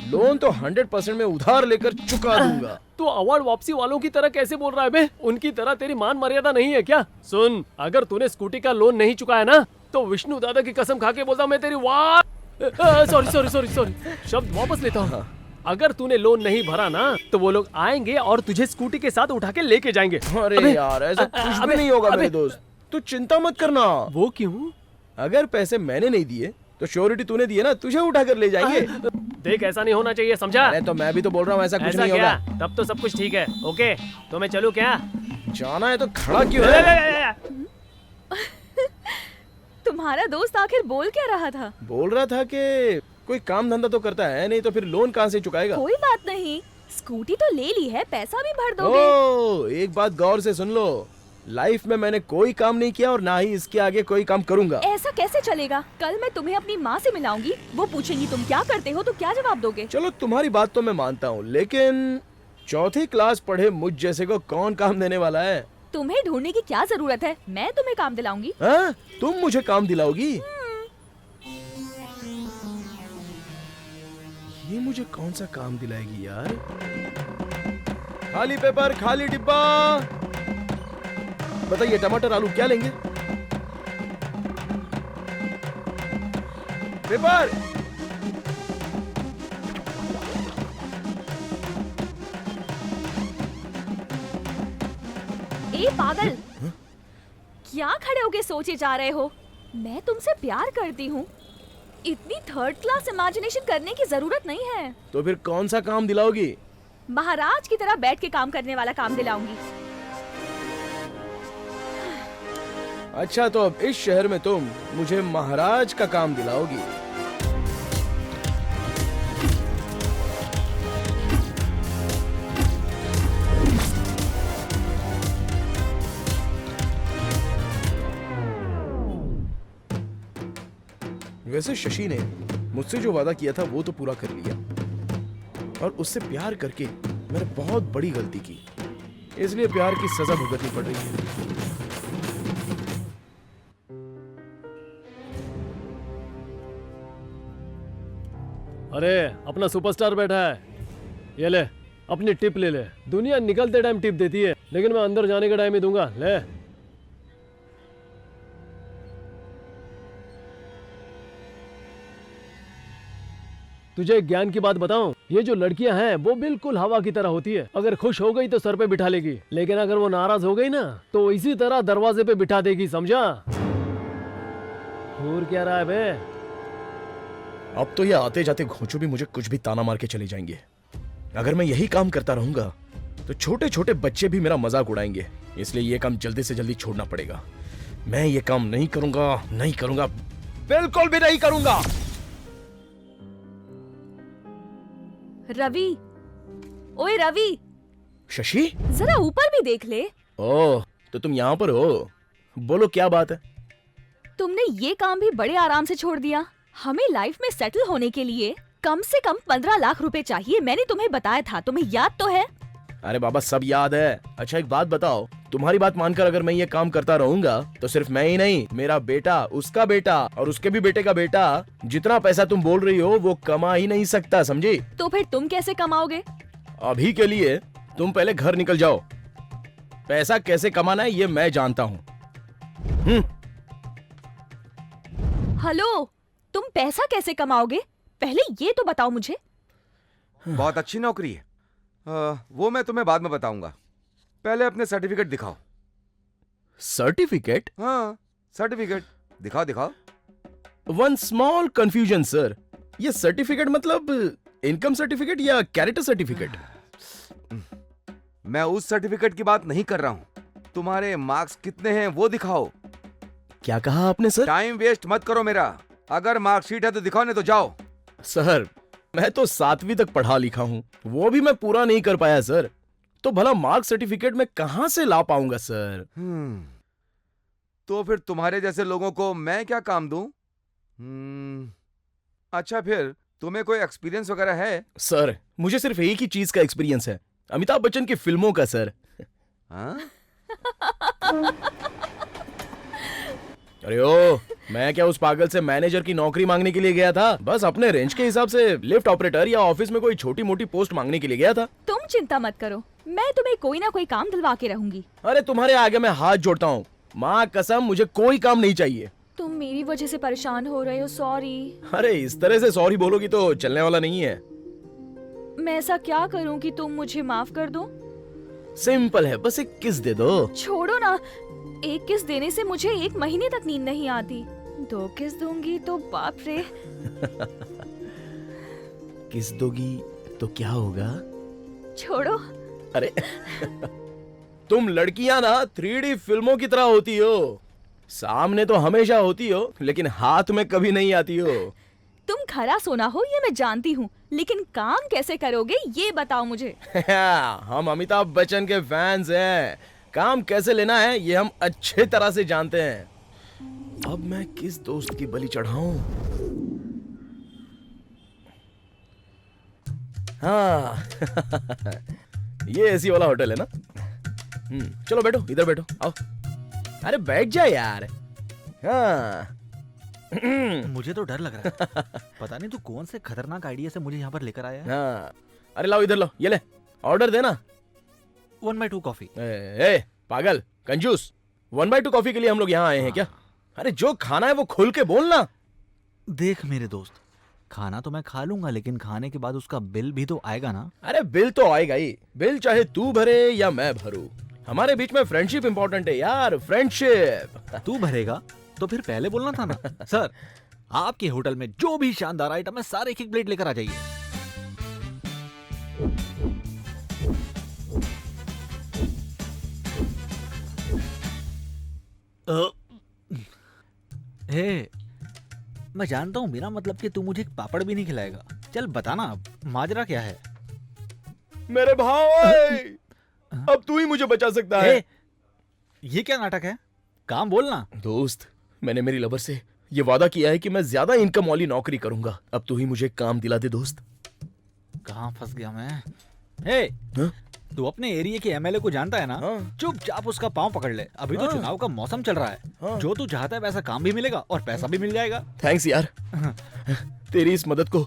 लोन तो 100% में उधार लेकर चुका दूंगा। तू अवार्ड वापसी वालों की तरह कैसे बोल रहा है बे? उनकी तरह तेरी मान मर्यादा नहीं है क्या? सुन, अगर तूने स्कूटी का लोन नहीं चुकाया ना तो विष्णु दादा की कसम खा के बोलता मैं तेरी सॉरी शब्द वापस लेता हूँ। अगर तूने लोन नहीं भरा ना तो वो लोग आएंगे और तुझे स्कूटी के साथ उठा के लेके जाएंगे। अरे यार, ऐसा कुछ भी नहीं होगा मेरे दोस्त, तू चिंता मत करना। वो क्यों? अगर पैसे मैंने नहीं दिए तो श्योरिटी तूने दी है ना, तुझे उठा कर ले जाएंगे। देख, ऐसा नहीं होना चाहिए, समझा? अरे तो मैं भी तो बोल रहा हूँ ऐसा कुछ नहीं क्या? होगा। तब तो सब कुछ ठीक है। ओके, तो मैं चलूं क्या? जाना है तो खड़ा क्यों है? तुम्हारा दोस्त आखिर बोल क्या रहा था? बोल रहा था कि कोई काम धंधा तो करता है नहीं तो फिर लोन कहाँ से चुकाएगा। कोई बात नहीं, स्कूटी तो ले ली है, पैसा भी भर दोगे। ओ, एक बात गौर से सुन लो, लाइफ में मैंने कोई काम नहीं किया और ना ही इसके आगे कोई काम करूंगा। ऐसा कैसे चलेगा? कल मैं तुम्हें अपनी माँ से मिलाऊंगी, वो पूछेंगी तुम क्या करते हो तो क्या जवाब दोगे? चलो तुम्हारी बात तो मैं मानता हूँ, लेकिन 4th क्लास पढ़े मुझ जैसे को कौन काम देने वाला है? तुम्हें ढूंढने की क्या जरूरत है, मैं तुम्हें काम दिलाऊंगी। हाँ? तुम मुझे काम दिलाओगी? ये मुझे कौन सा काम दिलाएगी यार? खाली पेपर, खाली डिब्बा। बताइए, टमाटर आलू क्या लेंगे? पेपर। ए पागल, क्या खड़े होके सोचे जा रहे हो? मैं तुमसे प्यार करती हूँ, इतनी 3rd क्लास इमेजिनेशन करने की जरूरत नहीं है। तो फिर कौन सा काम दिलाओगी? महाराज की तरह बैठ के काम करने वाला काम दिलाऊंगी। अच्छा, तो अब इस शहर में तुम मुझे महाराज का काम दिलाओगी? वैसे शशि ने मुझसे जो वादा किया था वो तो पूरा कर लिया, और उससे प्यार करके मैंने बहुत बड़ी गलती की, इसलिए प्यार की सजा भुगतनी पड़ रही है। अरे, अपना सुपरस्टार बैठा है, ये ले अपनी टिप ले ले। दुनिया निकलते टाइम टिप देती है, लेकिन मैं अंदर जाने का टाइम ही दूंगा। ले। तुझे एक ज्ञान की बात बताऊं, ये जो लड़कियां हैं वो बिल्कुल हवा की तरह होती है। अगर खुश हो गई तो सर पे बिठा लेगी, लेकिन अगर वो नाराज हो गई ना तो इसी तरह दरवाजे पे बिठा देगी, समझा? और क्या रहा है बे? अब तो ये आते जाते घोंचू भी मुझे कुछ भी ताना मार के चले जाएंगे। अगर मैं यही काम करता रहूंगा तो छोटे छोटे बच्चे भी मेरा मजाक उड़ाएंगे, इसलिए ये काम जल्दी से जल्दी छोड़ना पड़ेगा। मैं ये काम नहीं करूंगा, नहीं करूंगा, बिल्कुल भी नहीं करूंगा। रवि, ओए रवि, शशि, जरा ऊपर भी देख ले। ओह, तो तुम यहाँ पर हो? बोलो क्या बात है? तुमने ये काम भी बड़े आराम से छोड़ दिया। हमें लाइफ में सेटल होने के लिए कम से कम 15 लाख रुपए चाहिए, मैंने तुम्हें बताया था, तुम्हें याद तो है? अरे बाबा, सब याद है। अच्छा एक बात बताओ, तुम्हारी बात मानकर अगर मैं ये काम करता रहूंगा तो सिर्फ मैं ही नहीं, मेरा बेटा, उसका बेटा और उसके भी बेटे का बेटा, जितना पैसा तुम बोल रही हो वो कमा ही नहीं सकता, समझी? तो फिर तुम कैसे कमाओगे? अभी के लिए तुम पहले घर निकल जाओ। पैसा कैसे कमाना है ये मैं जानता हूँ। हेलो, तुम पैसा कैसे कमाओगे? पहले ये तो बताओ मुझे। बहुत अच्छी नौकरी है। वो मैं तुम्हें बाद में बताऊंगा, पहले अपने सर्टिफिकेट दिखाओ। सर्टिफिकेट? हाँ, सर्टिफिकेट दिखाओ दिखाओ। वन स्मॉल कंफ्यूजन सर, ये सर्टिफिकेट मतलब इनकम सर्टिफिकेट या कैरेक्टर सर्टिफिकेट? मैं उस सर्टिफिकेट की बात नहीं कर रहा हूँ, तुम्हारे मार्क्स कितने हैं वो दिखाओ। क्या कहा आपने सर? टाइम वेस्ट मत करो मेरा, अगर मार्कशीट है तो दिखाओ, नहीं तो जाओ। सर मैं तो 7वीं तक पढ़ा लिखा हूँ, वो भी मैं पूरा नहीं कर पाया सर, तो भला मार्क सर्टिफिकेट में कहां से ला पाऊंगा सर? तो फिर तुम्हारे जैसे लोगों को मैं क्या काम दूं? अच्छा, फिर तुम्हें कोई एक्सपीरियंस वगैरह है? सर मुझे सिर्फ एक ही चीज का एक्सपीरियंस है, अमिताभ बच्चन की फिल्मों का सर। हाँ? अरे ओ, मैं क्या उस पागल से मैनेजर की नौकरी मांगने के लिए गया था? बस अपने रेंज के हिसाब से लिफ्ट ऑपरेटर या ऑफिस में कोई छोटी मोटी पोस्ट मांगने के लिए गया था। तुम चिंता मत करो, मैं तुम्हें कोई ना कोई काम दिलवा के रहूंगी। अरे तुम्हारे आगे मैं हाथ जोड़ता हूँ, माँ कसम मुझे कोई काम नहीं चाहिए। तुम मेरी वजह से परेशान हो रहे हो, सॉरी। अरे इस तरह से सॉरी बोलोगी तो चलने वाला नहीं है। मैं ऐसा क्या करूं कि तुम मुझे माफ कर दो? सिंपल है, बस एक किस दे दो। छोड़ो ना, एक किस देने से मुझे 1 महीने तक नींद नहीं आती, 2 किस दूंगी तो बाप रे। किस दोगी तो क्या होगा? छोड़ो। अरे तुम लड़कियां ना 3D फिल्मों की तरह होती हो, सामने तो हमेशा होती हो लेकिन हाथ में कभी नहीं आती हो। तुम खरा सोना हो ये मैं जानती हूँ, लेकिन काम कैसे करोगे ये बताओ मुझे। हम अमिताभ बच्चन के फैंस हैं, काम कैसे लेना है ये हम अच्छे तरह से जानते हैं। अब मैं किस दोस्त की बलि चढ़ाऊं? हाँ ये एसी वाला होटल है ना? चलो बैठो, इधर बैठो, आओ। अरे बैठ जा यार। हाँ मुझे तो डर लग रहा है, पता नहीं तू कौन से खतरनाक आइडिया से मुझे यहाँ पर लेकर आया है। हाँ अरे लाओ इधर लो, ये ले ऑर्डर देना। 1/2 कॉफी। ए पागल कंजूस, 1/2 कॉफी के लिए हम लोग यहाँ आए हैं क्या? अरे जो खाना है वो खुल के बोलना। देख मेरे दोस्त, खाना तो मैं खा लूंगा लेकिन खाने के बाद उसका बिल भी तो आएगा ना। अरे बिल तो आएगा ही, बिल चाहे तू भरे या मैं भरूं, हमारे बीच में फ्रेंडशिप इंपॉर्टेंट है यार, फ्रेंडशिप। तू भरेगा तो फिर पहले बोलना था ना। सर आपके होटल में जो भी शानदार आइटम है सारे एक प्लेट लेकर आ जाइए। हे, मैं जानता हूँ बिना मतलब कि तू मुझे एक पापड़ भी नहीं खिलाएगा। चल बताना अब माजरा क्या है। मेरे भाई अब तू ही मुझे बचा सकता है। ये क्या नाटक है? काम बोलना। दोस्त मैंने मेरी लवर से ये वादा किया है कि मैं ज्यादा इनकम वाली नौकरी करूंगा, अब तू ही मुझे काम दिला दे दोस्त। कहाँ फंस गया मैं? हे, तू अपने एरिया के एमएलए को जानता है ना? चुपचाप उसका पांव पकड़ ले, अभी तो चुनाव का मौसम चल रहा है। जो तू चाहता है वैसा काम भी मिलेगा और पैसा भी मिल जाएगा। थैंक्स यार, तेरी इस मदद को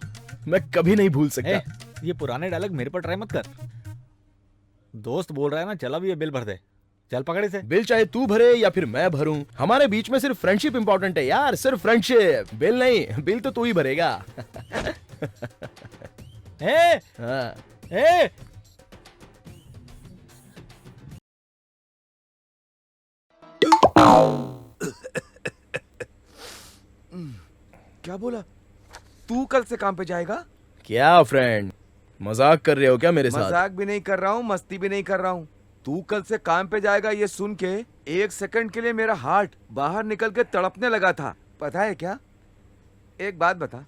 मैं कभी नहीं भूल सकता। ये पुराने डायलॉग मेरे पर ट्राई मत कर। दोस्त बोल रहा है ना, चला भी ये बिल भर दे। चल पकड़ इसे। बिल चाहे तू भरे या फिर मैं भरूं, हमारे बीच में सिर्फ फ्रेंडशिप इंपॉर्टेंट है यार, सिर्फ फ्रेंडशिप। बिल नहीं, बिल तो तू ही भरेगा। क्या बोला? तू कल से काम पे जाएगा? क्या फ्रेंड, मजाक कर रहे हो क्या मेरे साथ? मजाक भी नहीं कर रहा हूँ, मस्ती भी नहीं कर रहा हूँ। तू कल से काम पे जाएगा ये सुन के 1 सेकंड के लिए मेरा हार्ट बाहर निकल के तड़पने लगा था। पता है क्या? एक बात बता,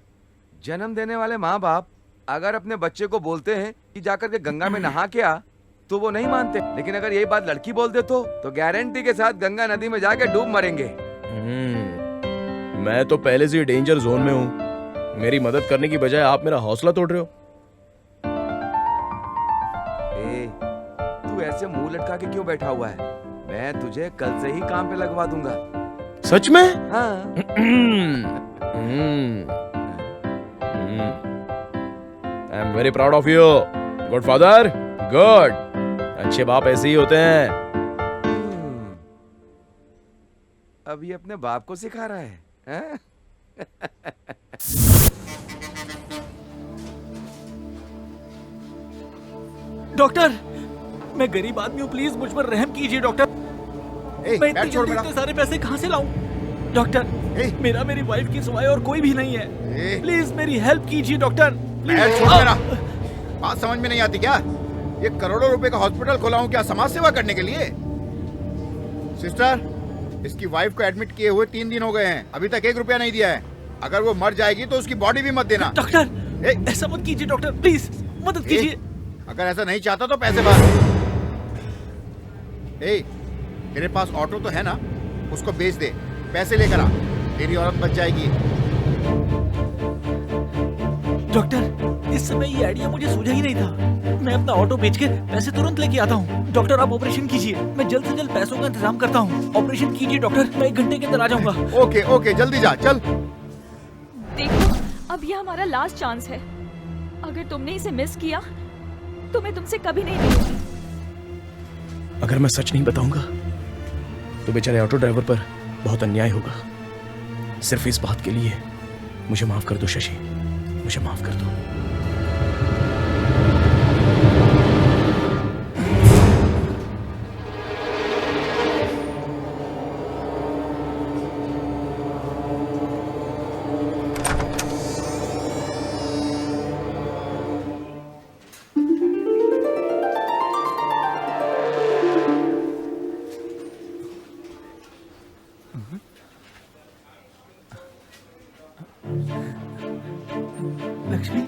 जन्म देने वाले माँ बाप अगर अपने बच्चे को बोलते हैं कि जाकर के गंगा में नहा के आ, तो वो नहीं मानते, लेकिन अगर यही बात लड़की बोल दे तो गारंटी के साथ गंगा नदी में जाके डूब मरेंगे। मैं तो पहले से ही डेंजर जोन में हूँ, मेरी मदद करने की बजाय आप मेरा हौसला तोड़ रहे हो। तू ऐसे मुंह लटका के क्यों बैठा हुआ है? मैं तुझे कल से ही काम पे लगवा दूंगा। सच में? हाँ। I am very proud of you, good father, good. अच्छे बाप ऐसे ही होते हैं। अब ये अपने बाप को सिखा रहा है, हैं? डॉक्टर, मैं गरीब आदमी हूँ, प्लीज मुझ पर रहम कीजिए डॉक्टर। मैं बैठ, छोड़ मेरा। इतने सारे पैसे कहाँ से लाऊं? डॉक्टर, मेरा मेरी वाइफ की सिवाय और कोई भी नहीं है। प्लीज मेरी हेल्प कीजिए डॉक्टर। बैठ, छोड़ मेरा। बात समझ में नहीं आती क्या? ये करोड़ों रुपए का हॉस्पिटल खोला हूँ क्या समाज सेवा करने के लिए? सिस्टर, इसकी वाइफ को एडमिट किए हुए 3 दिन हो गए हैं, अभी तक 1 रुपया नहीं दिया है। अगर वो मर जाएगी तो उसकी बॉडी भी मत देना। डॉक्टर, ऐसा मत कीजिए डॉक्टर, प्लीज मदद कीजिए। अगर ऐसा नहीं चाहता तो पैसे भर। तेरे पास ऑटो तो है ना, उसको बेच दे, पैसे लेकर आ, तेरी औरत बच जाएगी। डॉक्टर, इस समय ये आइडिया मुझे सूझा ही नहीं था। मैं अपना ऑटो बेच के पैसे तुरंत लेके आता हूँ। डॉक्टर, आप ऑपरेशन कीजिए, मैं जल्द से जल्द पैसों का इंतजाम करता हूँ। ऑपरेशन कीजिए डॉक्टर, मैं 1 घंटे के अंदर आ जाऊंगा। ओके ओके, जल्दी जा, चल। देखो, अब यह हमारा लास्ट चांस है। अगर तुमने इसे मिस किया तो मैं तुमसे कभी नहीं मिलूंगी। अगर मैं सच नहीं बताऊंगा तो बेचारे ऑटो ड्राइवर पर बहुत अन्याय होगा। सिर्फ इस बात के लिए मुझे माफ कर दो शशि, मुझे माफ कर दो। लक्ष्मी,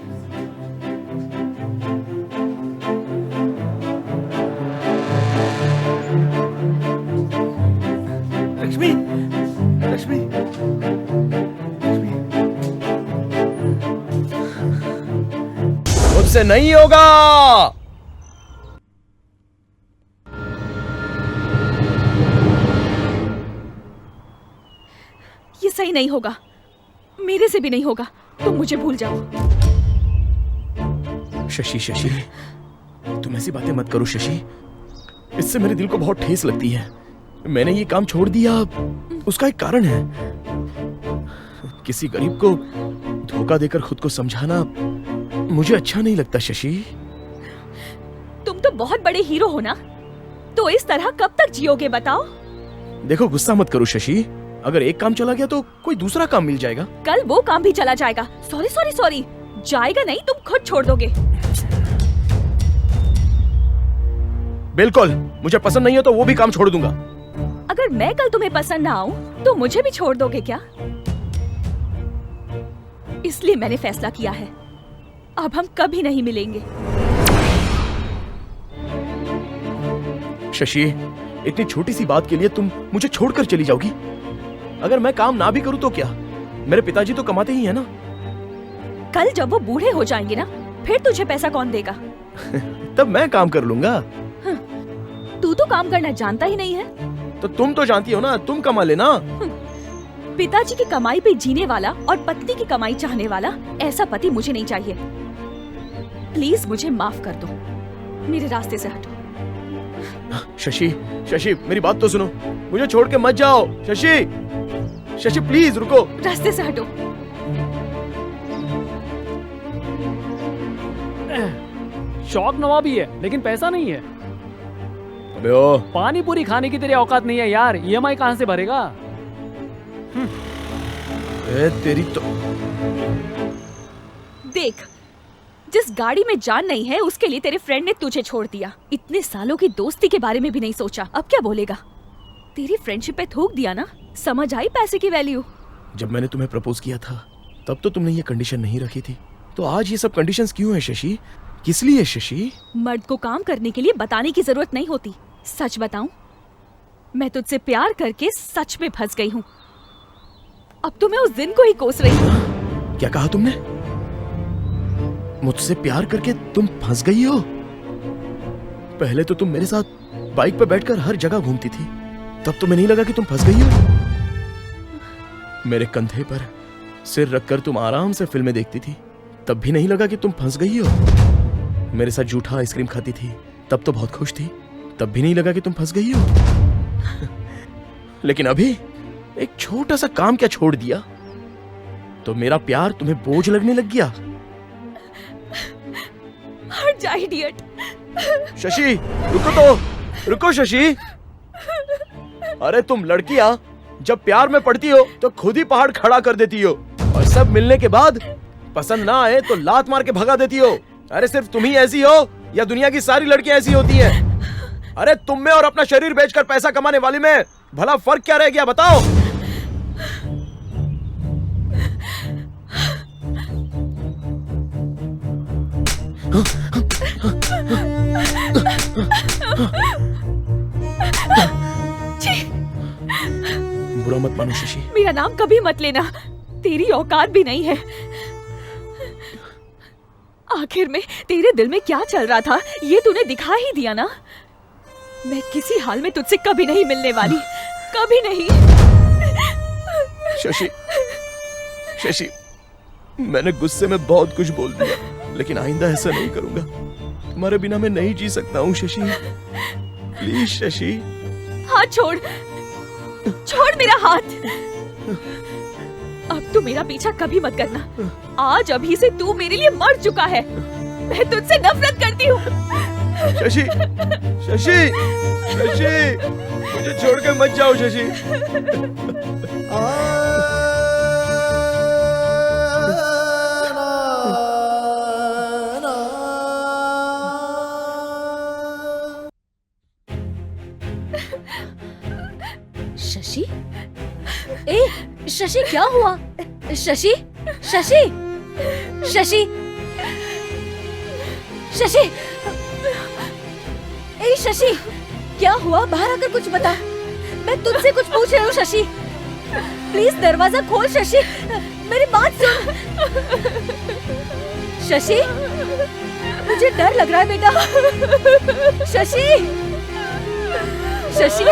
लक्ष्मी, लक्ष्मी, मुझसे नहीं होगा। ये सही नहीं होगा, मेरे से भी नहीं होगा। तुम मुझे भूल जाओ। शशि, शशि, तुम ऐसी बातें मत करो शशि, इससे मेरे दिल को बहुत ठेस लगती है। मैंने ये काम छोड़ दिया, उसका एक कारण है। किसी गरीब को धोखा देकर खुद को समझाना मुझे अच्छा नहीं लगता शशि। तुम तो बहुत बड़े हीरो हो ना, तो इस तरह कब तक जियोगे बताओ? देखो, गुस्सा मत करो शशि, अगर एक काम चला गया तो कोई दूसरा काम मिल जाएगा। कल वो काम भी चला जाएगा। सॉरी सॉरी सॉरी, जाएगा नहीं, तुम खुद छोड़ दोगे। बिल्कुल, मुझे पसंद नहीं है तो वो भी काम छोड़ दूंगा। अगर मैं कल तुम्हें पसंद ना आऊं तो मुझे भी छोड़ दोगे क्या? इसलिए मैंने फैसला किया है, अब हम कभी नहीं मिलेंगे। शशि, इतनी छोटी सी बात के लिए तुम मुझे छोड़कर चली जाओगी? अगर मैं काम ना भी करूं तो क्या, मेरे पिताजी तो कमाते ही है ना। कल जब वो बूढ़े हो जाएंगे ना, फिर तुझे पैसा कौन देगा? तब मैं काम कर लूंगा। तू तो काम करना जानता ही नहीं है। तो तुम तो जानती हो ना, तुम कमा लेना। पिताजी की कमाई पे जीने वाला और पत्नी की कमाई चाहने वाला ऐसा पति मुझे नहीं चाहिए। प्लीज मुझे माफ कर दो, मेरे रास्ते से हटो। शशि, शशि, मेरी बात तो सुनो, मुझे छोड़ के मत जाओ। शशि, शशि प्लीज रुको। रास्ते से हटो। शौक नवा भी है लेकिन पैसा नहीं है। अबे ओ, पानी पूरी खाने की तेरी औकात नहीं है यार, EMI कहाँ से भरेगा? तेरी तो देख, जिस गाड़ी में जान नहीं है उसके लिए तेरे फ्रेंड ने तुझे छोड़ दिया। इतने सालों की दोस्ती के बारे में भी नहीं सोचा, अब क्या बोलेगा? तेरी फ्रेंडशिप पे थूक दिया ना, समझ आई पैसे की वैल्यू? जब मैंने तुम्हें प्रपोज किया था तब तो तुमने ये कंडीशन नहीं रखी थी, तो आज ये सब कंडीशंस क्यों है शशि? किस लिए शशि? मर्द को काम करने के लिए बताने की जरूरत नहीं होती। सच बताऊं, मैं तुझसे प्यार करके सच में फंस गई हूँ। अब तो मैं उस दिन को ही कोस रही हूँ। क्या कहा तुमने? मुझसे प्यार करके तुम फंस गई हो? पहले तो तुम मेरे साथ बाइक पर बैठकर हर जगह घूमती थी, तब तुम्हें नहीं लगा कि तुम फंस गई हो? मेरे कंधे पर सिर रखकर तुम आराम से फिल्में देखती थी, तब भी नहीं लगा कि तुम फंस गई हो? मेरे साथ जूठा आइसक्रीम खाती थी, तब तो बहुत खुश थी, तब भी नहीं लगा कि तुम फंस गई हो? लेकिन अभी एक छोटा सा काम क्या छोड़ दिया तो मेरा प्यार तुम्हें बोझ लगने लग गया? हट जा इडियट। शशि, रुको तो, रुको शशि। अरे तुम लड़कियां जब प्यार में पड़ती हो तो खुद ही पहाड़ खड़ा कर देती हो, और सब मिलने के बाद पसंद ना आए तो लात मार के भगा देती हो। अरे सिर्फ तुम ही ऐसी हो या दुनिया की सारी लड़कियां ऐसी होती हैं? अरे तुम में और अपना शरीर बेचकर पैसा कमाने वाली में भला फर्क क्या रह गया बताओ? बुरा मत मानो शशि। मेरा नाम कभी मत लेना, तेरी औकात भी नहीं है। आखिर में तेरे दिल में क्या चल रहा था ये तूने दिखा ही दिया ना। मैं किसी हाल में तुझसे कभी नहीं मिलने वाली, कभी नहीं। शशि, शशि, मैंने गुस्से में बहुत कुछ बोल दिया, लेकिन आइंदा ऐसा नहीं करूंगा। तुम्हारे बिना मैं नहीं जी सकता हूँ शशि, प्लीज शशि। हाथ छोड़, छोड़ मेरा हाथ। अब तू मेरा पीछा कभी मत करना। आज अभी से तू मेरे लिए मर चुका है। मैं तुझसे नफरत करती हूँ। शशि, शशि, शशि, मुझे छोड़कर मत जाओ शशि। शशि, ए शशि क्या हुआ? शशि, शशि, शशि, शशि, ए शशि, क्या हुआ? बाहर आकर कुछ बता। मैं तुझसे कुछ पूछ रही हूँ शशि। प्लीज दरवाजा खोल शशि, मेरी बात सुन। शशि, मुझे डर लग रहा है बेटा। शशि, शशि,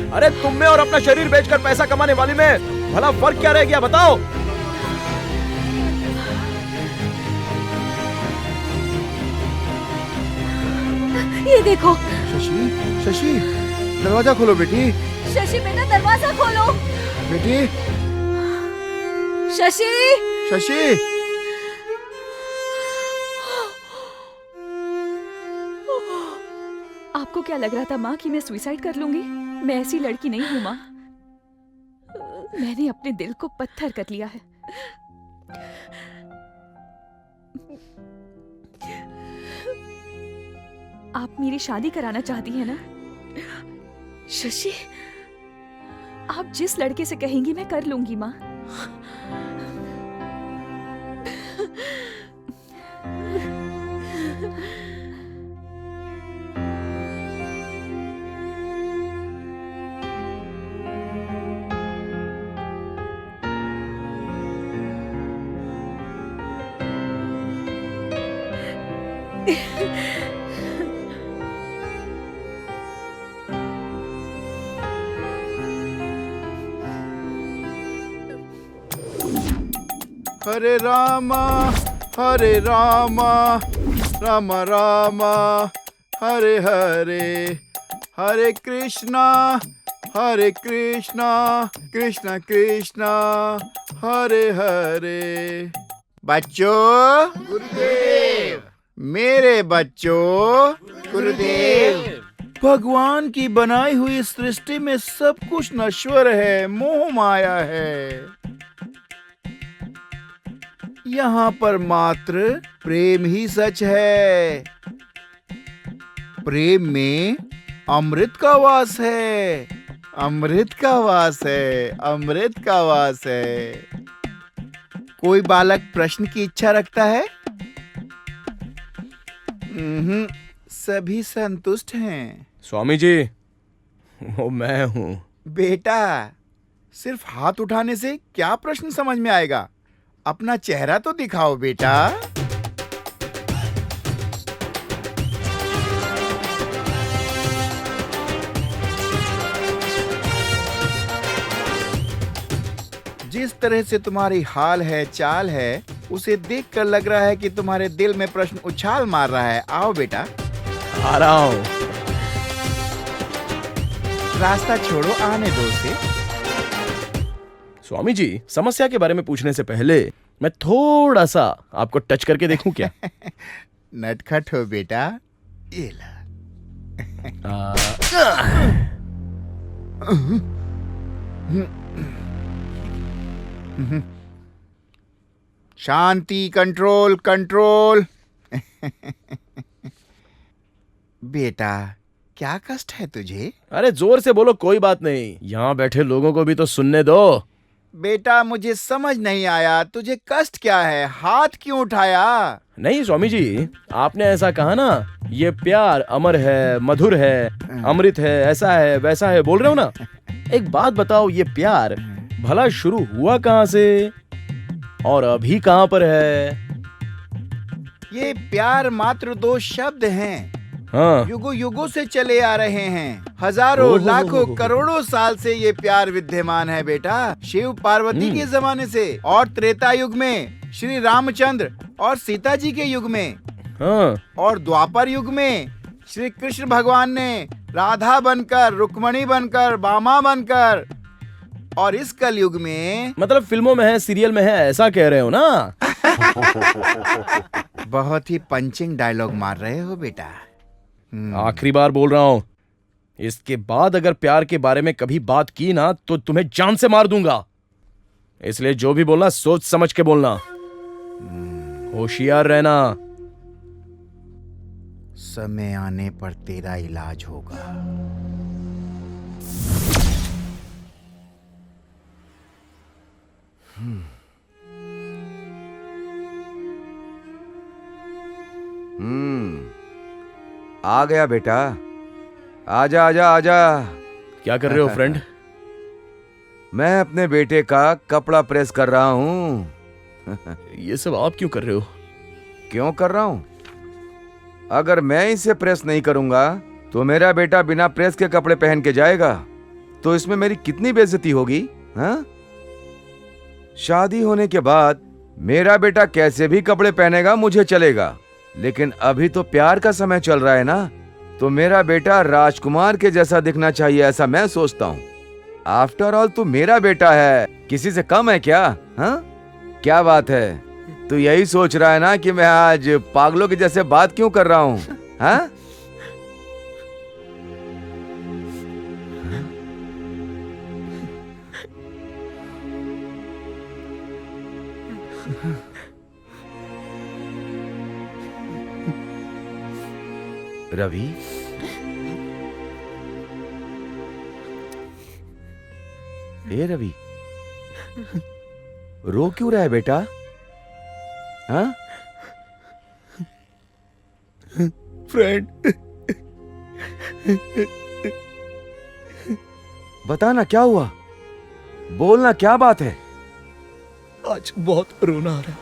अरे तुम में और अपना शरीर बेचकर पैसा कमाने वाली में भला फर्क क्या रह गया बताओ? ये देखो। शशि, शशि, दरवाजा खोलो बेटी। शशि बेटा दरवाजा खोलो। बेटी, शशि, शशि, आपको क्या लग रहा था माँ कि मैं सुसाइड कर लूंगी? मैं ऐसी लड़की नहीं हूँ माँ। मैंने अपने दिल को पत्थर कर लिया है। आप मेरी शादी कराना चाहती हैं ना? शशि, आप जिस लड़के से कहेंगी मैं कर लूंगी माँ। हरे रामा राम रामा हरे हरे, हरे कृष्णा कृष्ण कृष्णा हरे हरे। बच्चों, गुरुदेव, मेरे बच्चों, गुरुदेव। भगवान की बनाई हुई सृष्टि में सब कुछ नश्वर है, मोह माया है। यहाँ पर मात्र प्रेम ही सच है। प्रेम में अमृत का वास है, अमृत का वास है, अमृत का वास है। कोई बालक प्रश्न की इच्छा रखता है? सभी संतुष्ट हैं। स्वामी जी, वो मैं हूँ। बेटा, सिर्फ हाथ उठाने से क्या प्रश्न समझ में आएगा? अपना चेहरा तो दिखाओ बेटा। जिस तरह से तुम्हारी हाल है, चाल है, उसे देखकर लग रहा है कि तुम्हारे दिल में प्रश्न उछाल मार रहा है। आओ बेटा। आ रहा हूँ। रास्ता छोड़ो, आने दो उसे। स्वामी जी, समस्या के बारे में पूछने से पहले मैं थोड़ा सा आपको टच करके देखूं क्या? नटखट हो बेटा, ये ला। शांति, कंट्रोल कंट्रोल। बेटा, क्या कष्ट है तुझे? अरे जोर से बोलो, कोई बात नहीं, यहाँ बैठे लोगों को भी तो सुनने दो। बेटा, मुझे समझ नहीं आया, तुझे कष्ट क्या है? हाथ क्यों उठाया? नहीं स्वामी जी, आपने ऐसा कहा ना, ये प्यार अमर है, मधुर है, अमृत है, ऐसा है वैसा है, बोल रहे हो ना? एक बात बताओ, ये प्यार भला शुरू हुआ कहाँ से और अभी कहाँ पर है? ये प्यार मात्र दो शब्द हैं, हाँ। युगों युगों से चले आ रहे हैं। हजारों ओहो। लाखों करोड़ों साल से ये प्यार विद्यमान है बेटा। शिव पार्वती के जमाने से, और त्रेता युग में श्री रामचंद्र और सीता जी के युग में, हाँ। और द्वापर युग में श्री कृष्ण भगवान ने राधा बनकर, रुक्मणी बनकर, बामा बनकर, और इस कल युग में, मतलब फिल्मों में है, सीरियल में है, ऐसा कह रहे हो ना? बहुत ही पंचिंग डायलॉग मार रहे हो बेटा। आखिरी बार बोल रहा हूं, इसके बाद अगर प्यार के बारे में कभी बात की ना तो तुम्हें जान से मार दूंगा। इसलिए जो भी बोलना सोच समझ के बोलना, होशियार रहना। समय आने पर तेरा इलाज होगा। आ गया बेटा, आजा आजा आजा। क्या कर रहे हो फ्रेंड? मैं अपने बेटे का कपड़ा प्रेस कर रहा हूँ। ये सब आप क्यों कर रहे हो? क्यों कर रहा हूँ? अगर मैं इसे प्रेस नहीं करूंगा तो मेरा बेटा बिना प्रेस के कपड़े पहन के जाएगा, तो इसमें मेरी कितनी बेइज्जती होगी, हाँ? शादी होने के बाद मेरा बेटा कैसे भी कपड़े पहनेगा मुझे चलेगा, लेकिन अभी तो प्यार का समय चल रहा है ना, तो मेरा बेटा राजकुमार के जैसा दिखना चाहिए, ऐसा मैं सोचता हूँ। आफ्टर ऑल तू मेरा बेटा है, किसी से कम है क्या? हाँ, क्या बात है, तू यही सोच रहा है ना कि मैं आज पागलों के जैसे बात क्यों कर रहा हूँ? हाँ? रवि, ए रवि, रो क्यों रहा है बेटा? हाँ? फ्रेंड, बता ना क्या हुआ, बोलना क्या बात है? आज बहुत रोना आ रहा है,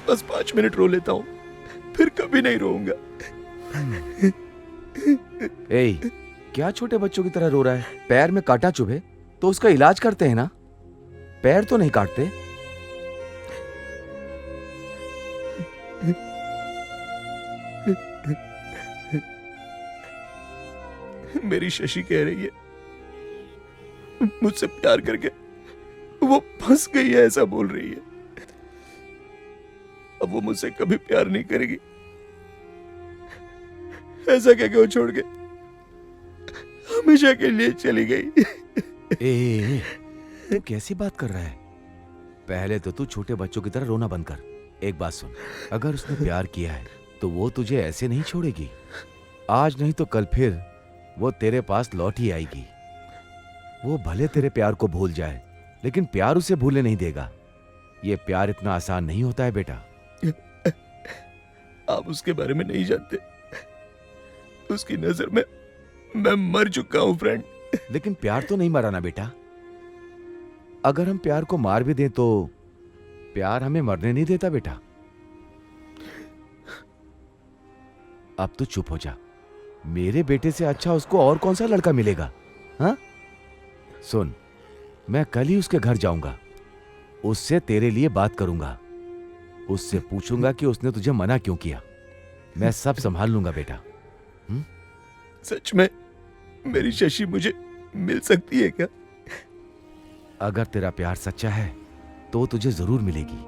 बस 5 मिनट रो लेता हूँ, फिर कभी नहीं रोऊंगा। ए, क्या छोटे बच्चों की तरह रो रहा है? पैर में कांटा चुभे तो उसका इलाज करते हैं ना, पैर तो नहीं काटते। मेरी शशि कह रही है मुझसे प्यार करके वो फंस गई है, ऐसा बोल रही है। अब वो मुझसे कभी प्यार नहीं करेगी, ऐसा कह के वो छोड़ के हमेशा के लिए चली गई। ए, तू कैसी बात कर रहा है? पहले तो तू छोटे बच्चों की तरह रोना बंद कर। एक बात सुन, अगर उसने प्यार किया है तो वो तुझे ऐसे नहीं छोड़ेगी। आज नहीं तो कल फिर वो तेरे पास लौट ही आएगी। वो भले तेरे प्यार को भूल जाए, लेकिन प्यार उसे भूलने नहीं देगा। ये प्यार इतना आसान नहीं होता है बेटा। आप उसके बारे में नहीं जानते, उसकी नजर में मैं मर चुका हूं फ्रेंड। लेकिन प्यार तो नहीं मरा ना बेटा। अगर हम प्यार को मार भी दें तो प्यार हमें मरने नहीं देता बेटा। अब तो चुप हो जा। मेरे बेटे से अच्छा उसको और कौन सा लड़का मिलेगा? हाँ? सुन, मैं कल ही उसके घर जाऊंगा, उससे तेरे लिए बात करूंगा, उससे पूछूंगा कि उसने तुझे मना क्यों किया। मैं सब संभाल लूंगा बेटा। सच में मेरी शशि मुझे मिल सकती है क्या? अगर तेरा प्यार सच्चा है तो तुझे जरूर मिलेगी।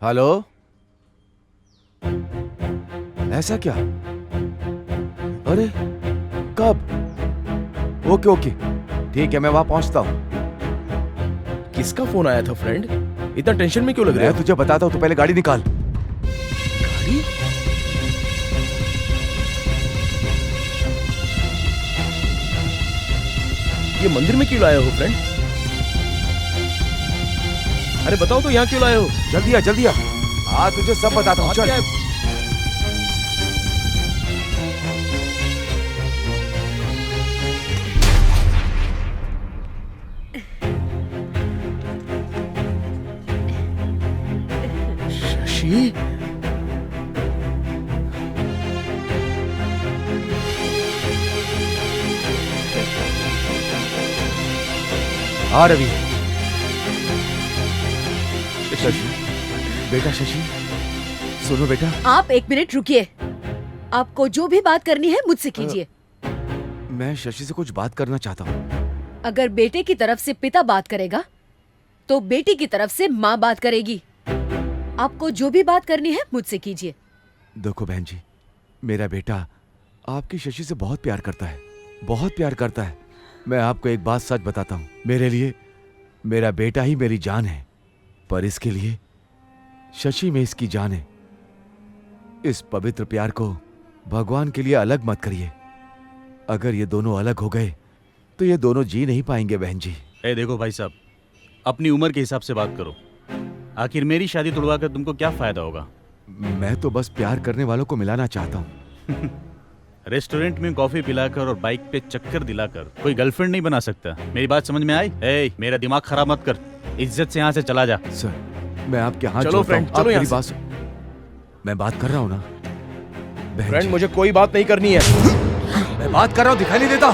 हेलो, ऐसा क्या? अरे कब? ओके ओके, ठीक है, मैं वहां पहुंचता हूं। किसका फोन आया था फ्रेंड? इतना टेंशन में क्यों लग रहा है? मैं तुझे बताता हूं, तो पहले गाड़ी निकाल। गाड़ी? ये मंदिर में क्यों लाए हो फ्रेंड? अरे बताओ तो यहाँ क्यों लाए हो? जल्दी आ, हाँ तुझे सब बताता हूँ, चल। शशि? हाँ रवि। शशि, बेटा शशि, सुनो बेटा। आप 1 मिनट रुकिए। आपको जो भी बात करनी है मुझसे कीजिए। मैं शशि से कुछ बात करना चाहता हूँ। अगर बेटे की तरफ से पिता बात करेगा तो बेटी की तरफ से माँ बात करेगी। आपको जो भी बात करनी है मुझसे कीजिए। देखो बहन जी, मेरा बेटा आपकी शशि से बहुत प्यार करता है, बहुत प्यार करता है। मैं आपको एक बात सच बताता हूँ, मेरे लिए मेरा बेटा ही मेरी जान है, पर इसके लिए शशि में इसकी जान है। इस पवित्र प्यार को भगवान के लिए अलग मत करिए। अगर ये दोनों अलग हो गए तो ये दोनों जी नहीं पाएंगे बहन जी। देखो भाई साहब, अपनी उम्र के हिसाब से बात करो। आखिर मेरी शादी तोड़वा कर तुमको क्या फायदा होगा? मैं तो बस प्यार करने वालों को मिलाना चाहता हूँ। रेस्टोरेंट में कॉफी पिलाकर और बाइक पे चक्कर दिलाकर कोई गर्लफ्रेंड नहीं बना सकता। मेरी बात समझ में आई? मेरा दिमाग खराब मत कर, इज्जत से यहाँ से चला जा। सर, मैं आपके हाथ चलो जोड़ता हूं, फ्रेंड, चलो आप यहाँ मेरी से। मैं बात कर रहा हूँ ना बहन फ्रेंड, जी। मुझे कोई बात नहीं करनी है। मैं बात कर रहा हूँ, दिखाई नहीं देता?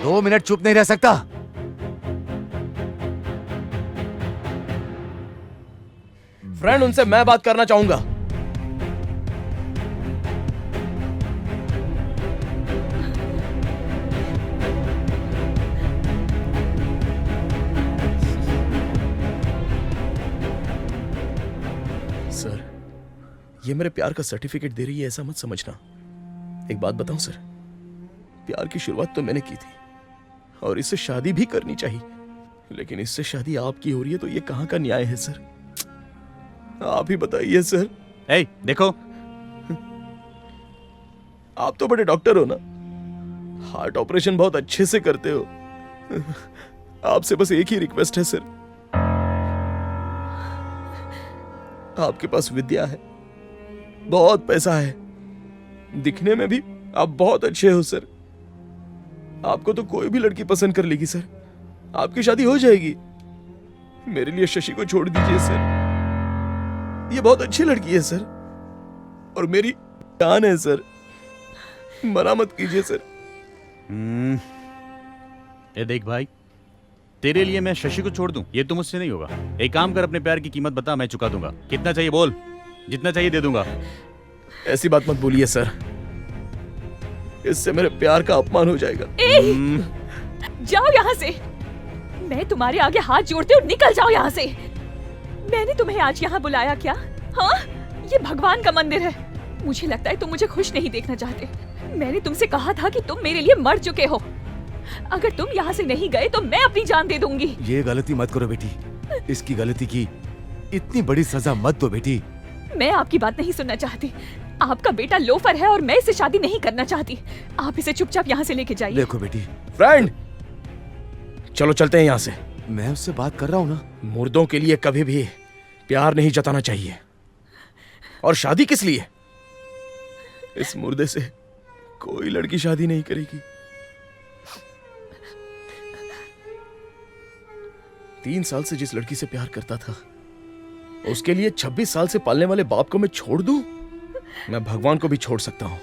2 मिनट चुप नहीं रह सकता? फ्रेंड, उनसे मैं बात करना चाहूंगा। सर, ये मेरे प्यार का सर्टिफिकेट दे रही है, ऐसा मत समझना। एक बात बताऊं सर, प्यार की शुरुआत तो मैंने की थी और इससे शादी भी करनी चाहिए, लेकिन इससे शादी आपकी हो रही है तो ये कहां का न्याय है सर? आप ही बताइए सर। देखो, आप तो बड़े डॉक्टर हो ना, हार्ट ऑपरेशन बहुत अच्छे से करते हो। आपसे बस एक ही रिक्वेस्ट है सर, आपके पास विद्या है, बहुत पैसा है, दिखने में भी आप बहुत अच्छे हो सर। आपको तो कोई भी लड़की पसंद कर लेगी सर, आपकी शादी हो जाएगी। मेरे लिए शशि को छोड़ दीजिए सर, ये बहुत अच्छी लड़की है सर और मेरी जान है सर, मना मत कीजिए सर। देख भाई, तेरे लिए मैं शशि को छोड़ दूं ये तो मुझसे नहीं होगा। एक काम कर, अपने प्यार की कीमत बता, मैं चुका दूंगा। कितना चाहिए बोल, जितना चाहिए दे दूंगा। ऐसी बात मत बोलिए सर, इससे मेरे प्यार का अपमान हो जाएगा। जाओ यहाँ से, मैं तुम्हारे आगे हाथ जोड़ती हूँ, निकल जाओ यहाँ से। मैंने तुम्हें आज यहाँ बुलाया क्या? हाँ, ये भगवान का मंदिर है। मुझे लगता है तुम मुझे खुश नहीं देखना चाहते। मैंने तुमसे कहा था कि तुम मेरे लिए मर चुके हो। अगर तुम यहाँ से नहीं गए तो मैं अपनी जान दे दूंगी। ये गलती मत करो बेटी, इसकी गलती की इतनी बड़ी सजा मत दो बेटी। मैं आपकी बात नहीं सुनना चाहती। आपका बेटा लोफर है और मैं इससे शादी नहीं करना चाहती। आप इसे चुपचाप यहाँ से लेके जाइए। देखो बेटी, फ्रेंड, चलो चलते हैं यहाँ से। मैं उससे बात कर रहा हूँ ना। मुर्दों के लिए कभी भी प्यार नहीं जताना चाहिए, और शादी किस लिए? इस मुर्दे से कोई लड़की शादी नहीं करेगी। 3 साल से जिस लड़की से प्यार करता था, उसके लिए 26 साल से पालने वाले बाप को मैं छोड़ दूं? मैं भगवान को भी छोड़ सकता हूं,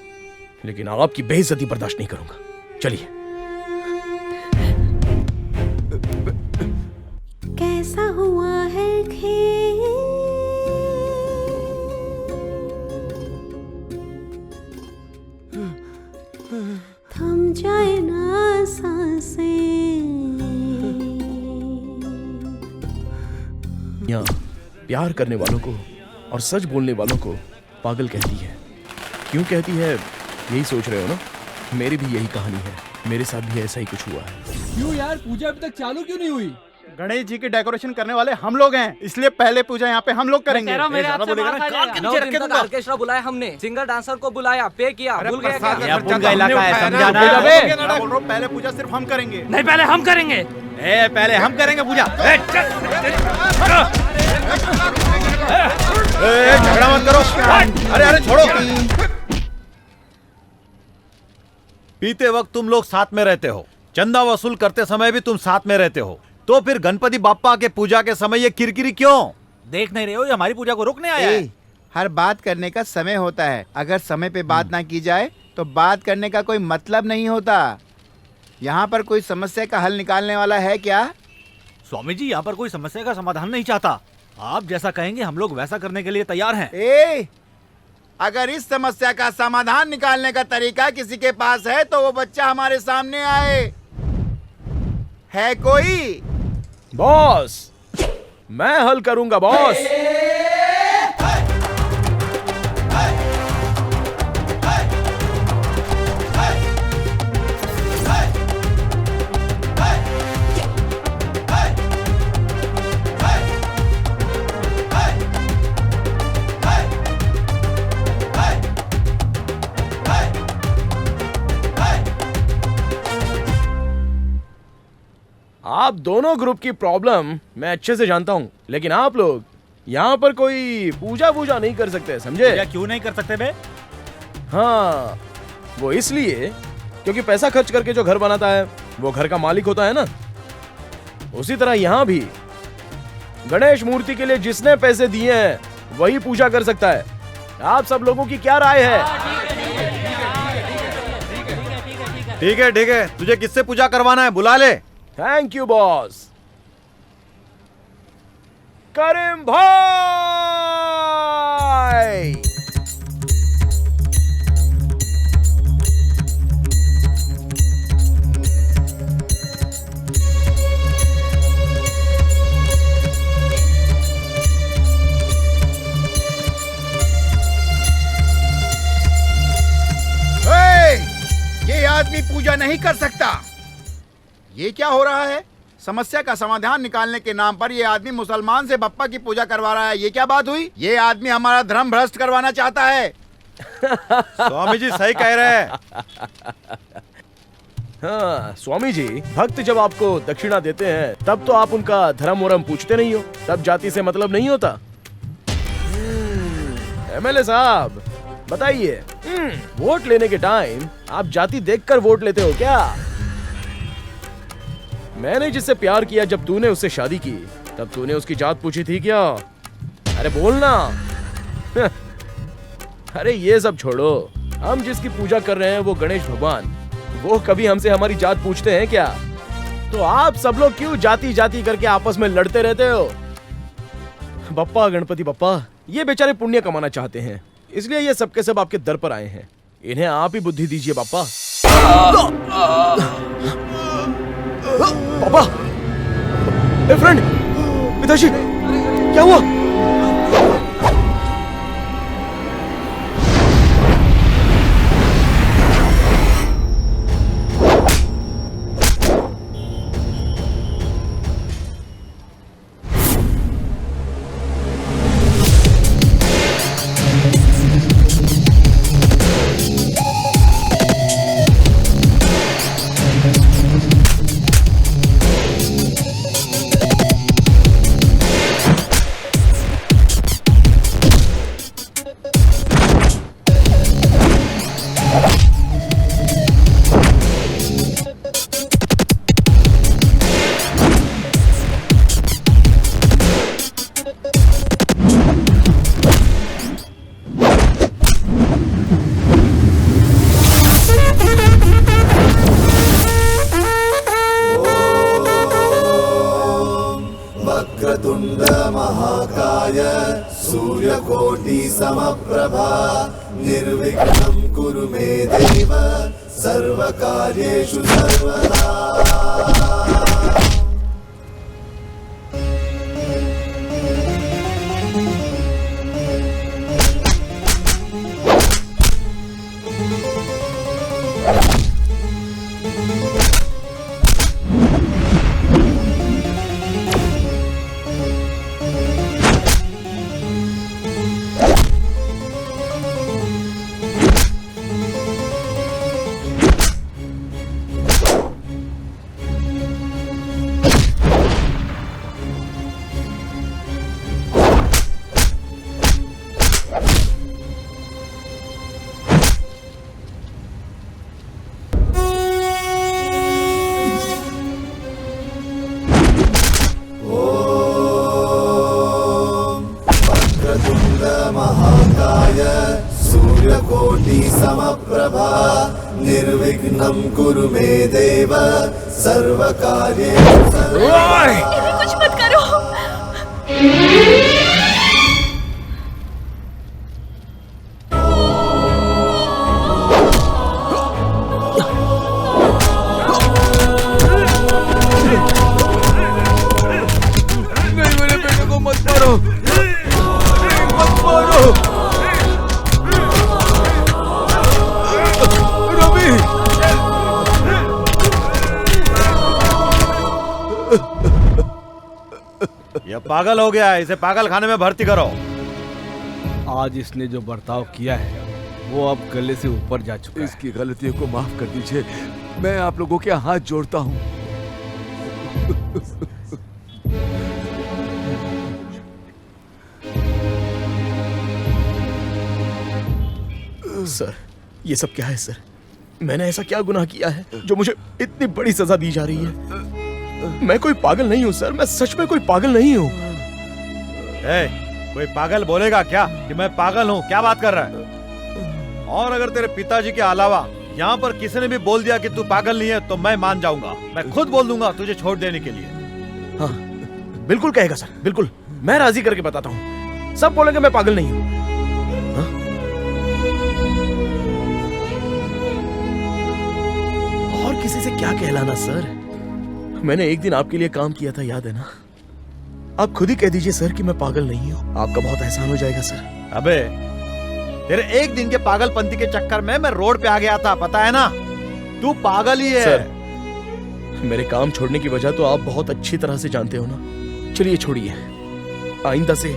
लेकिन आपकी बेइज्जती बर्दाश्त नहीं करूंगा। चलिए। कैसा हुआ है खेल, थम जाए ना सांसें। यहाँ प्यार करने वालों को और सच बोलने वालों को पागल कहती है। क्यों कहती है, यही सोच रहे हो ना? मेरी भी यही कहानी है, मेरे साथ भी ऐसा ही कुछ हुआ है। क्यों यार, पूजा अभी तक चालू क्यों नहीं हुई? गणेश जी की डेकोरेशन करने वाले हम लोग हैं, इसलिए पहले पूजा यहाँ पे हम लोग करेंगे। ऑर्केस्ट्रा बुलाया हमने, सिंगर डांसर को बुलाया, पे किया, भूल गए क्या? पहले पूजा सिर्फ हम करेंगे। नहीं, पहले हम करेंगे। पहले हम करेंगे पूजा। झगड़ा मत करो। अरे अरे छोड़ो। पीते वक्त तुम लोग साथ में रहते हो, चंदा वसूल करते समय भी तुम साथ में रहते हो, तो फिर गणपति बाप्पा के पूजा के समय ये किरकिरी क्यों? देख नहीं रहे हो, ये हमारी पूजा को रोकने आया है। हर बात करने का समय होता है, अगर समय पे बात ना की जाए तो बात करने का कोई मतलब नहीं होता। यहाँ पर कोई समस्या का हल निकालने वाला है क्या? स्वामी जी, यहाँ पर कोई समस्या का समाधान नहीं चाहता। आप जैसा कहेंगे हम लोग वैसा करने के लिए तैयार हैं। अगर इस समस्या का समाधान निकालने का तरीका किसी के पास है तो वो बच्चा हमारे सामने आए। है कोई? बॉस, मैं हल करूंगा बॉस। आप दोनों ग्रुप की प्रॉब्लम मैं अच्छे से जानता हूँ, लेकिन आप लोग यहाँ पर कोई पूजा वूजा नहीं कर सकते, समझे? पूजा क्यों नहीं कर सकते बे? हाँ, वो इसलिए क्योंकि पैसा खर्च करके जो घर बनाता है वो घर का मालिक होता है ना। उसी तरह यहाँ भी गणेश मूर्ति के लिए जिसने पैसे दिए हैं वही पूजा कर सकता है। आप सब लोगों की क्या राय है? ठीक है ठीक है, तुझे किससे पूजा करवाना है बुला ले। Thank you boss. करीम भाई, ये आदमी पूजा नहीं कर सकता। ये क्या हो रहा है? समस्या का समाधान निकालने के नाम पर ये आदमी मुसलमान से बप्पा की पूजा करवा रहा है। ये क्या बात हुई? ये आदमी हमारा धर्म भ्रष्ट करवाना चाहता है। स्वामी जी सही कह रहे हैं। हाँ स्वामी जी, भक्त जब आपको दक्षिणा देते हैं तब तो आप उनका धर्म वरम पूछते नहीं हो, तब जाति से मतलब नहीं होता। एमएलए साहब बताइए, वोट लेने के टाइम आप जाति देखकर वोट लेते हो क्या? मैंने जिससे प्यार किया जब तूने उससे शादी की तब तूने उसकी जात पूछी थी क्या? अरे बोलना। अरे ये सब छोड़ो, हम जिसकी पूजा कर रहे हैं वो गणेश भगवान, वो कभी हमसे हमारी जात पूछते हैं क्या? तो आप सब लोग क्यों जाति जाति करके आपस में लड़ते रहते हो? बप्पा गणपति बप्पा ये बेचारे पुण्य कमाना चाहते हैं, इसलिए ये सब के सब आपके दर पर आए हैं। इन्हें आप ही बुद्धि दीजिए बापा। पापा, ए फ्रेंड, पिताजी, क्या हुआ? महाकाय सूर्यकोटि समप्रभा निर्विघ्नं कुरु मे देव सर्वकार्येषु सर्वदा। सूर्यकोटि समप्रभा निर्विघ्नं कुरु मे देव सर्वकार्येषु सर्वदा। कुछ मत करो। नहीं, मेरे बेटे को मत मारो, मत मारो। यह पागल हो गया है, इसे पागल खाने में भर्ती करो। आज इसने जो बर्ताव किया है वो अब गले से ऊपर जा चुका है। इसकी गलतियों को माफ कर दीजिए, मैं आप लोगों के हाथ जोड़ता हूँ। सर, ये सब क्या है सर? मैंने ऐसा क्या गुनाह किया है जो मुझे इतनी बड़ी सजा दी जा रही है? मैं कोई पागल नहीं हूँ सर, मैं सच में कोई पागल नहीं हूँ। कोई पागल बोलेगा क्या कि मैं पागल हूँ? क्या बात कर रहा है? और अगर तेरे पिताजी के अलावा यहाँ पर किसी ने भी बोल दिया कि तू पागल नहीं है तो मैं मान जाऊंगा। मैं खुद बोल दूंगा तुझे छोड़ देने के लिए। हाँ, बिल्कुल कहेगा सर, बिल्कुल। मैं राजी करके बताता हूँ, सब बोलेंगे मैं पागल नहीं हूँ। और किसी से क्या कहलाना सर? मैंने एक दिन आपके लिए काम किया था, याद है ना? आप खुद ही कह दीजिए सर कि मैं पागल नहीं हूँ, आपका बहुत एहसान हो जाएगा सर। अबे, तेरे एक दिन के पागलपंती के चक्कर में मैं रोड पे आ गया था, पता है ना? तू पागल ही है। सर, मेरे काम छोड़ने की वजह तो आप बहुत अच्छी तरह से जानते हो ना। चलिए छोड़िए, आइंदा से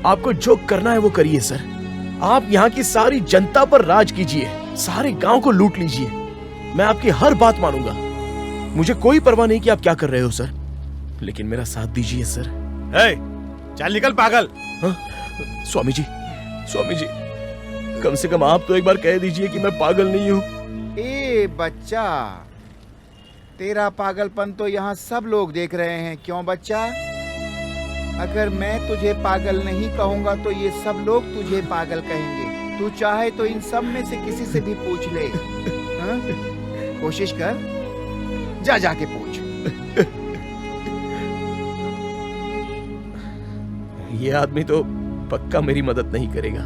आपको जो करना है वो करिए सर। आप यहाँ की सारी जनता पर राज कीजिए, सारे गांव को लूट लीजिए। मैं आपकी हर बात मानूंगा, मुझे कोई परवाह नहीं कि आप क्या कर रहे हो सर, लेकिन मेरा साथ दीजिए सर। चल निकल पागल। हाँ? स्वामी जी, स्वामी जी, कम से कम आप तो एक बार कह दीजिए कि मैं पागल नहीं हूँ। ए बच्चा, तेरा पागलपन तो यहाँ सब लोग देख रहे हैं, क्यों बच्चा? अगर मैं तुझे पागल नहीं कहूँगा तो ये सब लोग तुझे पागल कहेंगे। तू चाहे तो इन सब में से किसी से भी पूछ ले। हाँ? कोशिश कर, जा जाके पूछ। ये आदमी तो पक्का मेरी मदद नहीं करेगा।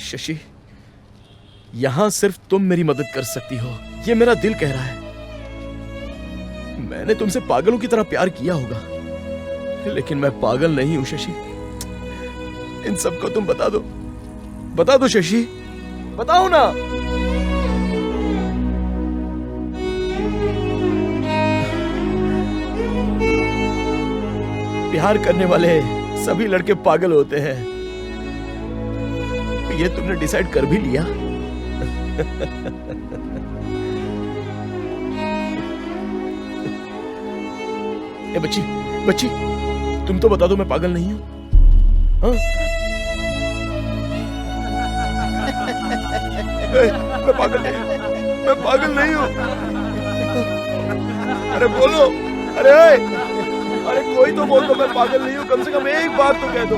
शशि, यहां सिर्फ तुम मेरी मदद कर सकती हो, ये मेरा दिल कह रहा है। मैंने तुमसे पागलों की तरह प्यार किया होगा, लेकिन मैं पागल नहीं हूं शशि। इन सबको तुम बता दो शशि, बताओ ना। प्यार करने वाले सभी लड़के पागल होते हैं, ये तुमने डिसाइड कर भी लिया। ए बच्ची, तुम तो बता दो मैं पागल नहीं हूं। हाँ? मैं पागल नहीं हूं। अरे बोलो, अरे कोई तो बोल दो मैं पागल नहीं हूं, कम से कम एक बार तो कह दो।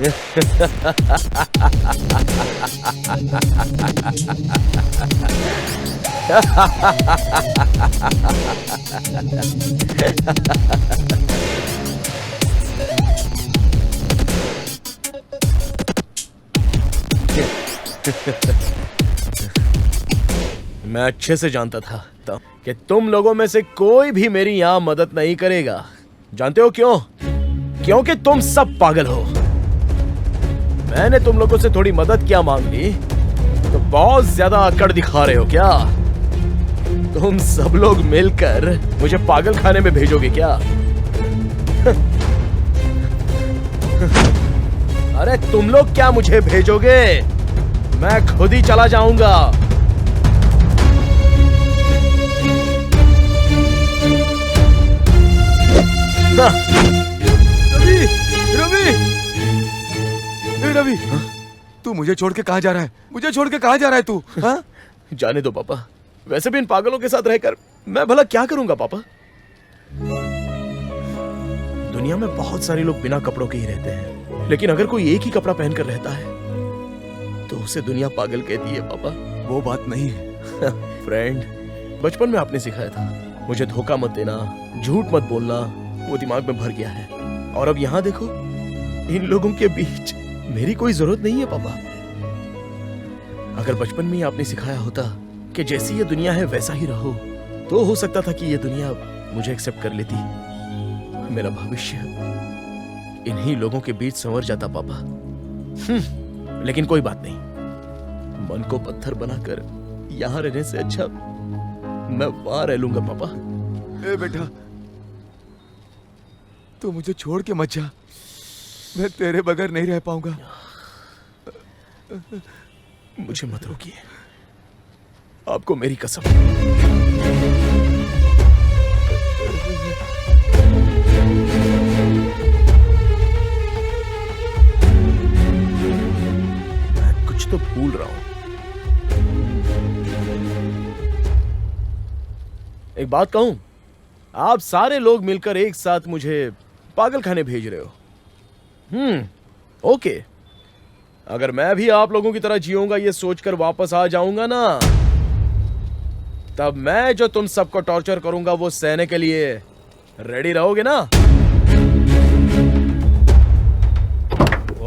मैं अच्छे से जानता था कि तुम लोगों में से कोई भी मेरी यहां मदद नहीं करेगा। जानते हो क्यों? क्योंकि तुम सब पागल हो। मैंने तुम लोगों से थोड़ी मदद क्या मांग ली तो बहुत ज्यादा अकड़ दिखा रहे हो क्या? तुम सब लोग मिलकर मुझे पागल खाने में भेजोगे क्या? अरे तुम लोग क्या मुझे भेजोगे? मैं खुद ही चला जाऊंगा। रवि, रवि, रवि, तू मुझे छोड़ के कहाँ जा रहा है? मुझे छोड़ के कहाँ जा रहा है तू? हाँ? जाने दो पापा। वैसे भी इन पागलों के साथ रहकर मैं भला क्या करूंगा पापा? दुनिया में बहुत सारे लोग बिना कपड़ों के ही रहते हैं, लेकिन अगर कोई एक ही कपड़ा पहनकर रहता है तो उसे दुनिया पागल कहती है पापा। वो बात नहीं है। फ्रेंड, बचपन में आपने सिखाया था मुझे धोखा मत देना, झूठ मत बोलना, वो दिमाग में भर गया है। और अब यहाँ देखो, इन लोगों के बीच मेरी कोई जरूरत नहीं है पापा। अगर बचपन में ही आपने सिखाया होता कि जैसी ये दुनिया है वैसा ही रहो, तो हो सकता था कि ये दुनिया मुझे एक्सेप्ट कर लेती। मेरा भविष्य इन्हीं लोगों के बीच संवर जाता पापा। लेकिन कोई बात नहीं, मन को पत्थर बनाकर यहां रहने से अच्छा मैं वहां रह लूंगा पापा। ए बेटा, तू मुझे छोड़ के मत जा। मैं तेरे बगैर नहीं रह पाऊंगा। मुझे मत रोकिए, आपको मेरी कसम। मैं कुछ तो भूल रहा हूं। एक बात कहूं, आप सारे लोग मिलकर एक साथ मुझे पागल खाने भेज रहे हो। ओके, अगर मैं भी आप लोगों की तरह जीऊंगा ये सोचकर वापस आ जाऊंगा ना, तब मैं जो तुम सबको टॉर्चर करूंगा वो सहने के लिए रेडी रहोगे ना?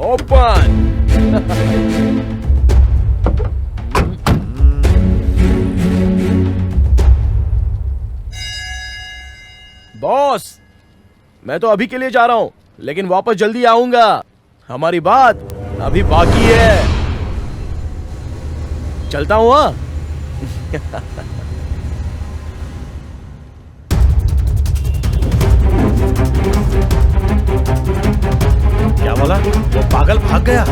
ओपन। बॉस, मैं तो अभी के लिए जा रहा हूं, लेकिन वापस जल्दी आऊंगा। हमारी बात अभी बाकी है। चलता हूं। हाँ, क्या बोला? वो पागल भाग गया।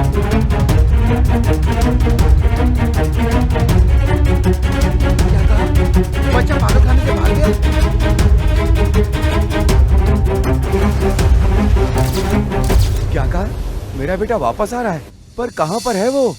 क्या कहा? बच्चा पागल खाने से भाग गया? क्या कहा? मेरा बेटा वापस आ रहा है, पर कहां पर है वो?